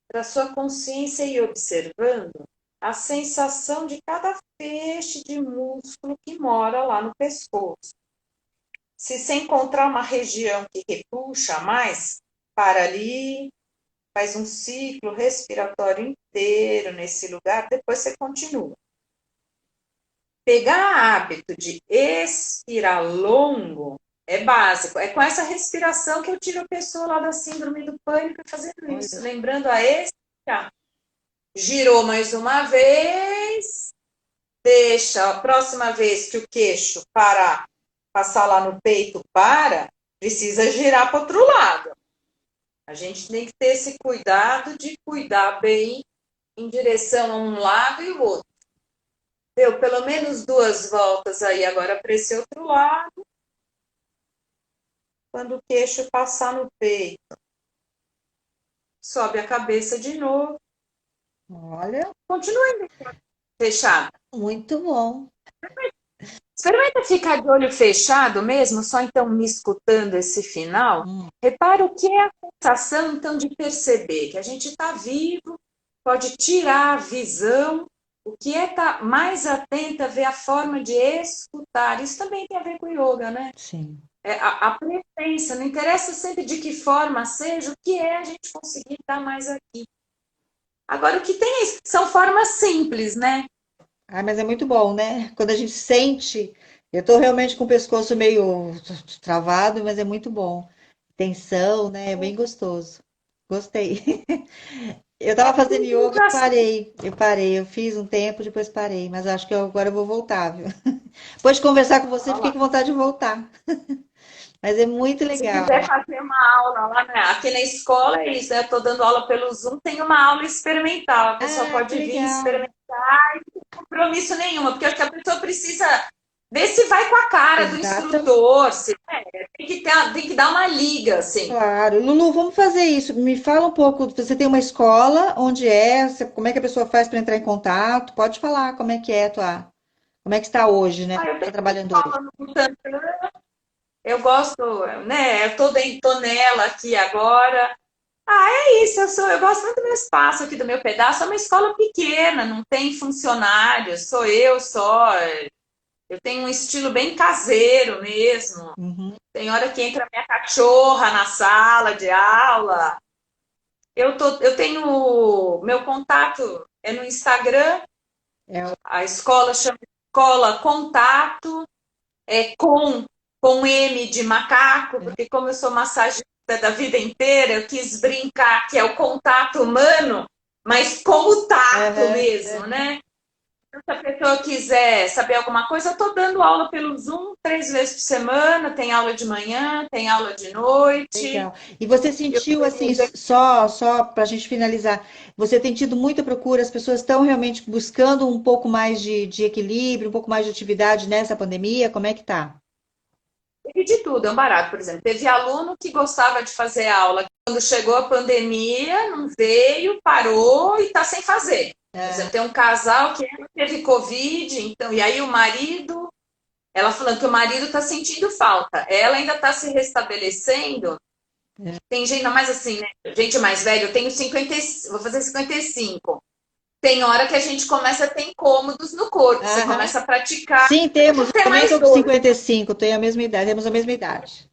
para sua consciência ir observando a sensação de cada feixe de músculo que mora lá no pescoço. Se você encontrar uma região que repuxa mais, para ali, faz um ciclo respiratório inteiro nesse lugar, depois você continua. Pegar hábito de expirar longo é básico. É com essa respiração que eu tiro a pessoa lá da síndrome do pânico fazendo isso. Lembrando a expirar. Girou mais uma vez. Deixa a próxima vez que o queixo parar, passar lá no peito, precisa girar para o outro lado. A gente tem que ter esse cuidado de cuidar bem em direção a um lado e o outro. Deu pelo menos 2 voltas aí agora para esse outro lado. Quando o queixo passar no peito, sobe a cabeça de novo. Olha, Continue fechado. muito bom. Experimenta ficar de olho fechado mesmo, só então me escutando esse final. Repara o que é a sensação, então, de perceber que a gente está vivo, pode tirar a visão, o que é estar mais atenta, ver a forma de escutar. Isso também tem a ver com yoga, né? Sim. A presença, não interessa sempre de que forma seja, o que é a gente conseguir estar mais aqui. Agora, o que tem são formas simples, né? Ah, mas é muito bom, né? Quando a gente sente, eu tô realmente com o pescoço meio travado, mas é muito bom. Tensão, né? É bem gostoso. Gostei. Eu tava fazendo yoga e parei. Eu fiz um tempo, depois parei, mas acho que agora eu vou voltar, viu? Depois de conversar com você, fiquei com vontade de voltar. Mas é muito Se legal. quiser fazer uma aula lá, né? Aqui na escola é isso, né? Eu tô dando aula pelo Zoom, tem uma aula experimental. A pessoa Ah, que pode vir legal. experimentar e não tem compromisso nenhuma, porque acho que a pessoa precisa ver se vai com a cara do Exatamente. instrutor, tem que dar uma liga, assim. Claro. Lulu, vamos fazer isso. Me fala um pouco. Você tem uma escola? Onde é? Como é que a pessoa faz para entrar em contato? Pode falar como é que é a tua. Como é que está hoje, né? Como Eu está tenho trabalhando uma hoje? escola no Butantã, eu gosto, né? Tô nela aqui agora. É isso, eu gosto muito do meu espaço aqui, do meu pedaço. É uma escola pequena, não tem funcionários, sou eu só. Eu tenho um estilo bem caseiro mesmo. Uhum. Tem hora que entra minha cachorra na sala de aula. Eu tenho. Meu contato é no Instagram, É, a escola chama cola contato, com M de macaco, porque como eu sou massagista da vida inteira, eu quis brincar que é o contato humano, mas com o tato mesmo, né? Se a pessoa quiser saber alguma coisa, eu estou dando aula pelo Zoom 3 vezes por semana, tem aula de manhã, tem aula de noite. Legal. E você sentiu assim, só para a gente finalizar, você tem tido muita procura, as pessoas estão realmente buscando um pouco mais de equilíbrio, um pouco mais de atividade nessa pandemia? Como é que tá? Teve de tudo, é um barato, por exemplo. Teve aluno que gostava de fazer aula. Quando chegou a pandemia, não veio, parou e está sem fazer. Por exemplo, tem um casal que teve Covid, então, e aí o marido, ela falando que o marido está sentindo falta. Ela ainda está se restabelecendo. Tem gente, mais assim, né? Gente mais velha, eu tenho 50, vou fazer 55. Tem hora que a gente começa a ter incômodos no corpo, você começa a praticar. Sim, temos. Eu também estou com 55, tenho a mesma idade, temos a mesma idade.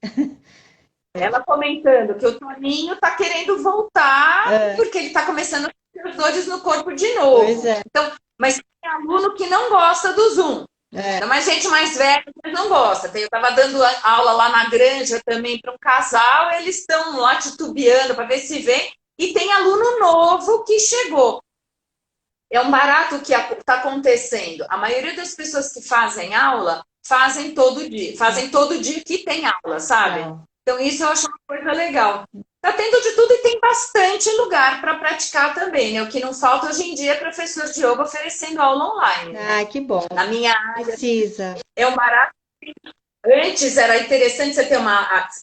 Ela comentando que o Toninho está querendo voltar porque ele está começando a ter as dores no corpo de novo. Pois é. Então, mas tem aluno que não gosta do Zoom. Então, mas gente mais velha não gosta. Eu estava dando aula lá na Granja também para um casal, eles estão lá titubeando para ver se vem. E tem aluno novo que chegou. É um barato que está acontecendo. A maioria das pessoas que fazem aula fazem todo dia que tem aula, sabe? Então isso eu acho uma coisa legal. Tá tendo de tudo e tem bastante lugar para praticar também, né? O que não falta hoje em dia é professor de yoga oferecendo aula online. Ah, que bom. Na minha área Precisa. é um barato. Antes era interessante você ter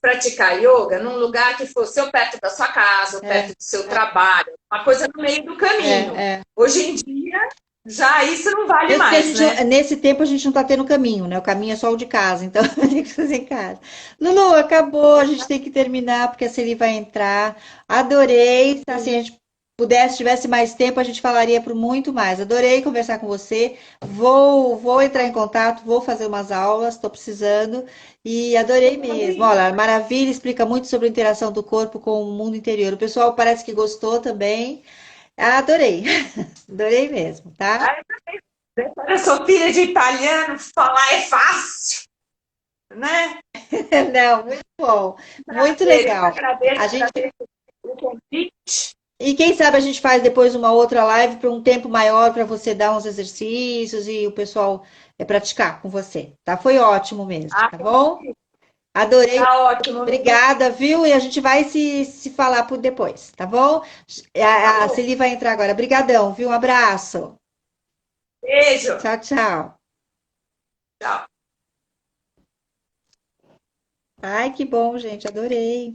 praticar yoga num lugar que fosse ou perto da sua casa, ou perto do seu trabalho, uma coisa no meio do caminho. Hoje em dia, já isso não vale mais, né? Nesse tempo a gente não está tendo caminho, né? O caminho é só o de casa, então tem que fazer em casa. Lulu, acabou, a gente tem que terminar, porque a Celi vai entrar. Adorei, se a gente tivesse mais tempo, a gente falaria por muito mais. Adorei conversar com você. Vou entrar em contato, vou fazer umas aulas, estou precisando. E adorei mesmo. Olha, maravilha, explica muito sobre a interação do corpo com o mundo interior. O pessoal parece que gostou também. Adorei. Adorei mesmo, tá? Eu sou filha de italiano, falar é fácil, né? Não, muito bom. Muito legal. A gente... o convite. E quem sabe a gente faz depois uma outra live para um tempo maior para você dar uns exercícios e o pessoal praticar com você, tá? Foi ótimo mesmo, tá bom? Adorei. Tá ótimo. Obrigada, viu? E a gente vai se falar por depois, tá bom? A Celi vai entrar agora. Obrigadão, viu? Um abraço. Beijo. Tchau, tchau. Tchau. Ai, que bom, gente. Adorei.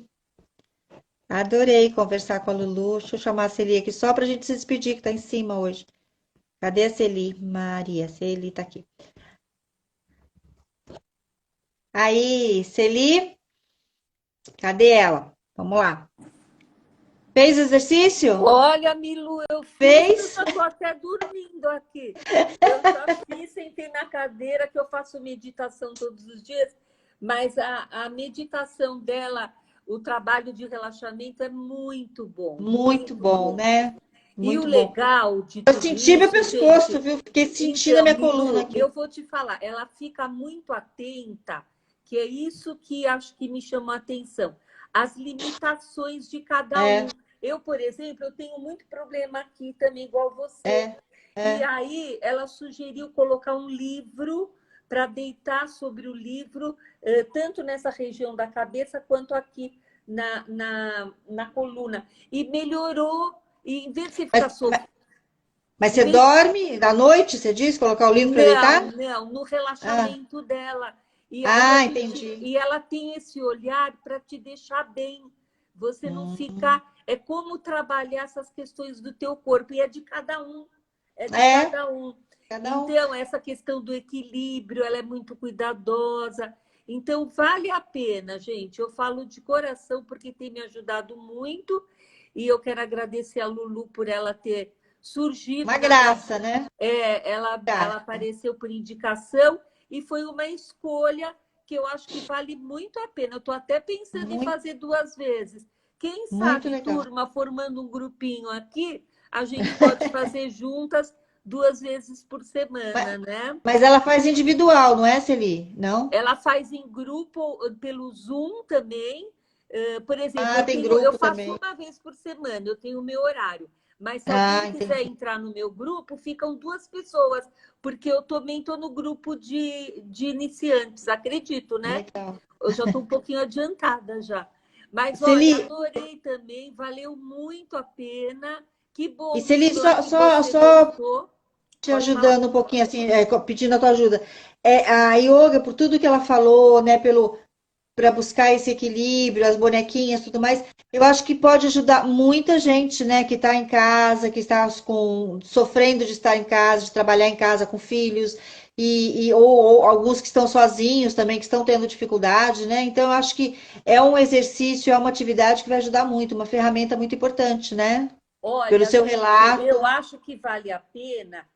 Adorei conversar com a Lulu. Deixa eu chamar a Celi aqui só pra gente se despedir, que tá em cima hoje. Cadê a Celi? Maria, Celi tá aqui. Aí, Celi? Cadê ela? Vamos lá. Fez exercício? Olha, Milu, eu Fez? Eu já tô até dormindo aqui. Eu já fiz, sentei na cadeira, que eu faço meditação todos os dias, mas a meditação dela, o trabalho de relaxamento é muito bom. Muito bom, né? Muito e o bom. legal de Eu tudo senti meu isso, pescoço, gente, viu? Fiquei sentindo a minha coluna aqui. Eu vou te falar, ela fica muito atenta, que é isso que acho que me chamou a atenção. As limitações de cada um. Eu, por exemplo, eu tenho muito problema aqui também, igual você. E aí ela sugeriu colocar um livro para deitar sobre o livro, tanto nessa região da cabeça quanto aqui na coluna. E melhorou. E em vez de você ficar sofrendo. Mas você dorme à noite, você diz? Colocar o livro para deitar? Não, no relaxamento dela. E entendi. E ela tem esse olhar para te deixar bem. Você não ficar... É como trabalhar essas questões do teu corpo. E é de cada um. É de cada um. Então, essa questão do equilíbrio, ela é muito cuidadosa. Então, vale a pena, gente. Eu falo de coração porque tem me ajudado muito. E eu quero agradecer a Lulu por ela ter surgido. Uma graça, né? Ela apareceu por indicação e foi uma escolha que eu acho que vale muito a pena. Eu estou até pensando em fazer 2 vezes. Quem sabe, turma, formando um grupinho aqui, a gente pode fazer juntas 2 vezes por semana, né? Mas ela faz individual, não é, Celi? Não? Ela faz em grupo pelo Zoom também. Por exemplo, Ah, tem eu grupo faço também. uma vez por semana, eu tenho o meu horário. Mas se Ah, alguém quiser entendi. entrar no meu grupo, ficam 2 pessoas, porque eu também estou no grupo de iniciantes, acredito, né? Legal. Eu já estou um pouquinho adiantada já. Mas olha, Celi, adorei também, valeu muito a pena. Que e bom, Celi, Mila, que você só gostou. te Pode falar. ajudando um pouquinho, assim, pedindo a tua ajuda. A yoga, por tudo que ela falou, né, para buscar esse equilíbrio, as bonequinhas, tudo mais, eu acho que pode ajudar muita gente, né, que está em casa, que está sofrendo de estar em casa, de trabalhar em casa com filhos, ou alguns que estão sozinhos também, que estão tendo dificuldade, né? Então, eu acho que é um exercício, é uma atividade que vai ajudar muito, uma ferramenta muito importante, né? Pelo Olha, seu gente, eu relato. acho que vale a pena,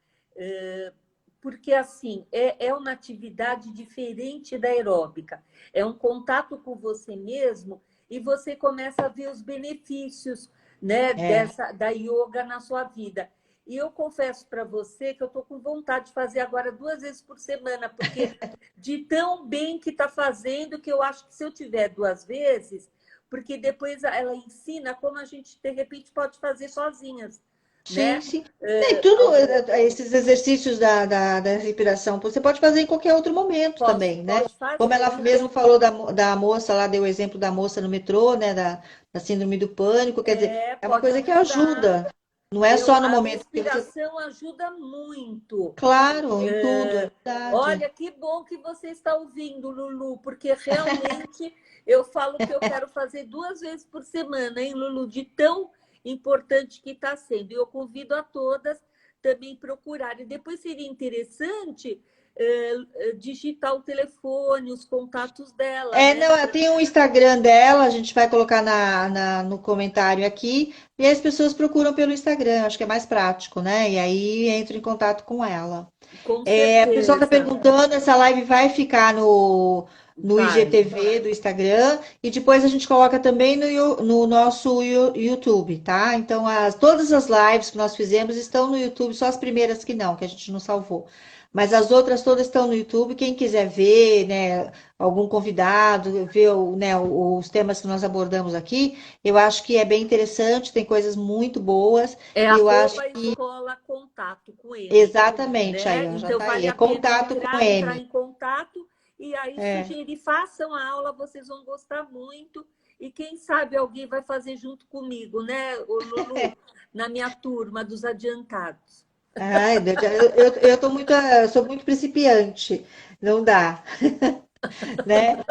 porque assim é uma atividade diferente da aeróbica. É um contato com você mesmo e você começa a ver os benefícios, né, É. da yoga na sua vida. E eu confesso para você que eu estou com vontade de fazer agora 2 vezes por semana, porque de tão bem que está fazendo, que eu acho que se eu tiver 2 vezes, porque depois ela ensina como a gente, de repente, pode fazer sozinhas, Sim, né? sim. E tudo esses exercícios da respiração, você pode fazer em qualquer outro momento também, né? Pode Como ela fazer. mesmo falou da moça lá, deu o exemplo da moça no metrô, né? Da síndrome do pânico, quer dizer, é uma Pode coisa que ajudar. ajuda. Não é só no A momento que você. respiração ajuda muito. Claro, em tudo, é verdade. Olha, que bom que você está ouvindo, Lulu, porque realmente eu falo que eu quero fazer 2 vezes por semana, hein, Lulu? De tão importante que está sendo. E eu convido a todas também procurarem. Depois seria interessante digitar o telefone, os contatos dela, né? Não, tem um Instagram dela, a gente vai colocar no comentário aqui, e aí as pessoas procuram pelo Instagram, acho que é mais prático, né? E aí entro em contato com ela. Com O pessoal está certeza. perguntando, essa live vai ficar no Vai. IGTV do Instagram e depois a gente coloca também no nosso YouTube, tá? Então, todas as lives que nós fizemos estão no YouTube, só as primeiras que não, que a gente não salvou. Mas as outras todas estão no YouTube. Quem quiser ver, né, algum convidado, ver, né, os temas que nós abordamos aqui, eu acho que é bem interessante, tem coisas muito boas É e eu acho @escola contato com M, exatamente aí, né? ó, já Então tá aí. vale É a pena contato com entrar M. em contato e aí É. sugerir, façam a aula, vocês vão gostar muito. E quem sabe alguém vai fazer junto comigo, né, o Lulu, na minha turma dos adiantados. Ai, eu tô muito, sou muito principiante, não dá, né?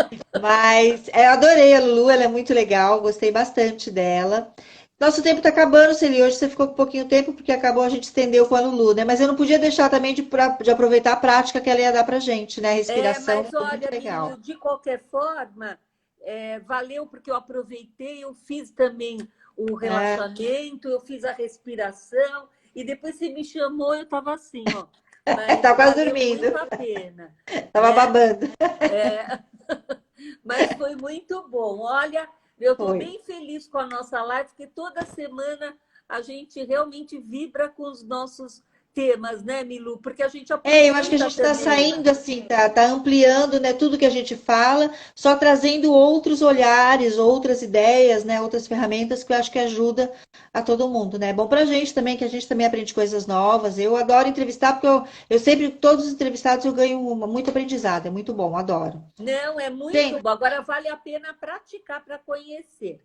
Mas eu adorei a Lulu, ela é muito legal, gostei bastante dela. Nosso tempo tá acabando, Celi. Hoje você ficou com pouquinho tempo porque acabou a gente estendeu com a Lulu, né? Mas eu não podia deixar também de aproveitar a prática que ela ia dar pra gente, né? A respiração Mas foi muito olha, legal. Milu, de qualquer forma, valeu porque eu aproveitei, eu fiz também o É, relaxamento, eu fiz a respiração, e depois você me chamou, eu estava assim, ó. Mas tava quase valeu dormindo, muito a pena, tava né? babando. Mas foi muito bom. Olha, eu estou Foi. bem feliz com a nossa live, porque toda semana a gente realmente vibra com os nossos temas, né, Milu? Porque a gente Eu acho que a aproveita gente está também. saindo assim, tá ampliando, né, tudo que a gente fala, só trazendo outros olhares, outras ideias, né, outras ferramentas que eu acho que ajuda a todo mundo, né? É bom pra gente também, que a gente também aprende coisas novas. Eu adoro entrevistar, porque eu sempre, todos os entrevistados, eu ganho muito aprendizado, é muito bom, adoro. Não, é muito Tem, bom. Agora vale a pena praticar para conhecer,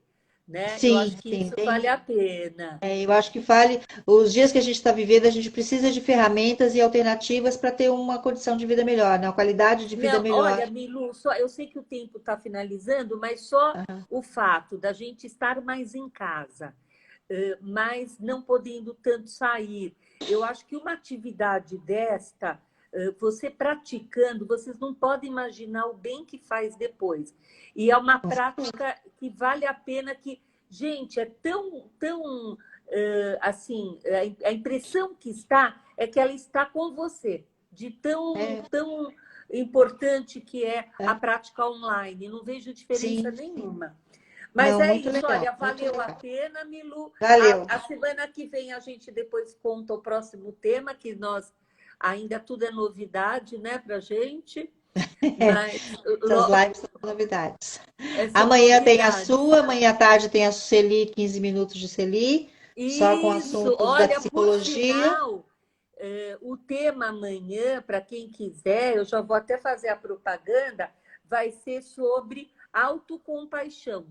né? Eu sim, acho que sim, isso vale a pena. eu acho que vale, os dias que a gente está vivendo, a gente precisa de ferramentas e alternativas para ter uma condição de vida melhor, né? Uma qualidade de vida Não, melhor. olha, Milu, só, eu sei que o tempo está finalizando, mas só o fato da gente estar mais em casa, mas não podendo tanto sair. Eu acho que uma atividade desta, você praticando, vocês não podem imaginar o bem que faz depois. E é uma prática que vale a pena que, gente, é tão assim, a impressão que está é que ela está com você, de É, tão importante que é a é, prática online. Não vejo diferença sim, sim. nenhuma. Mas Não, é muito isso, legal, olha, muito valeu a legal. pena, Milu. Valeu. A semana que vem a gente depois conta o próximo tema, que nós ainda tudo é novidade, né, pra gente. Mas Essas lives são novidades. são Amanhã tem a novidades. sua, amanhã à tarde tem a Suceli, 15 minutos de Celi, só com Isso, assuntos da olha, por psicologia. sinal, o tema amanhã, para quem quiser, eu já vou até fazer a propaganda, vai ser sobre autocompaixão.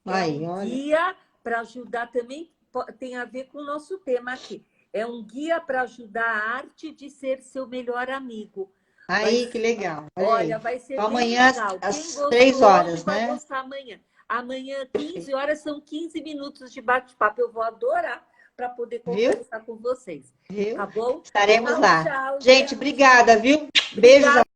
É Aí, um olha. guia para ajudar também, tem a ver com o nosso tema aqui. É um guia para ajudar a arte de ser seu melhor amigo. Aí, que legal. Olha aí. Olha, vai ser Então, bem amanhã legal. Quem às gostou 3 hoje horas, vai né? gostar amanhã. Amanhã, 15 horas, são 15 minutos de bate-papo. Eu vou adorar para poder Viu? conversar com vocês. Viu? Tá bom? Estaremos Tchau, lá. tchau, Gente, gente. obrigada, viu? Beijos. Obrigada.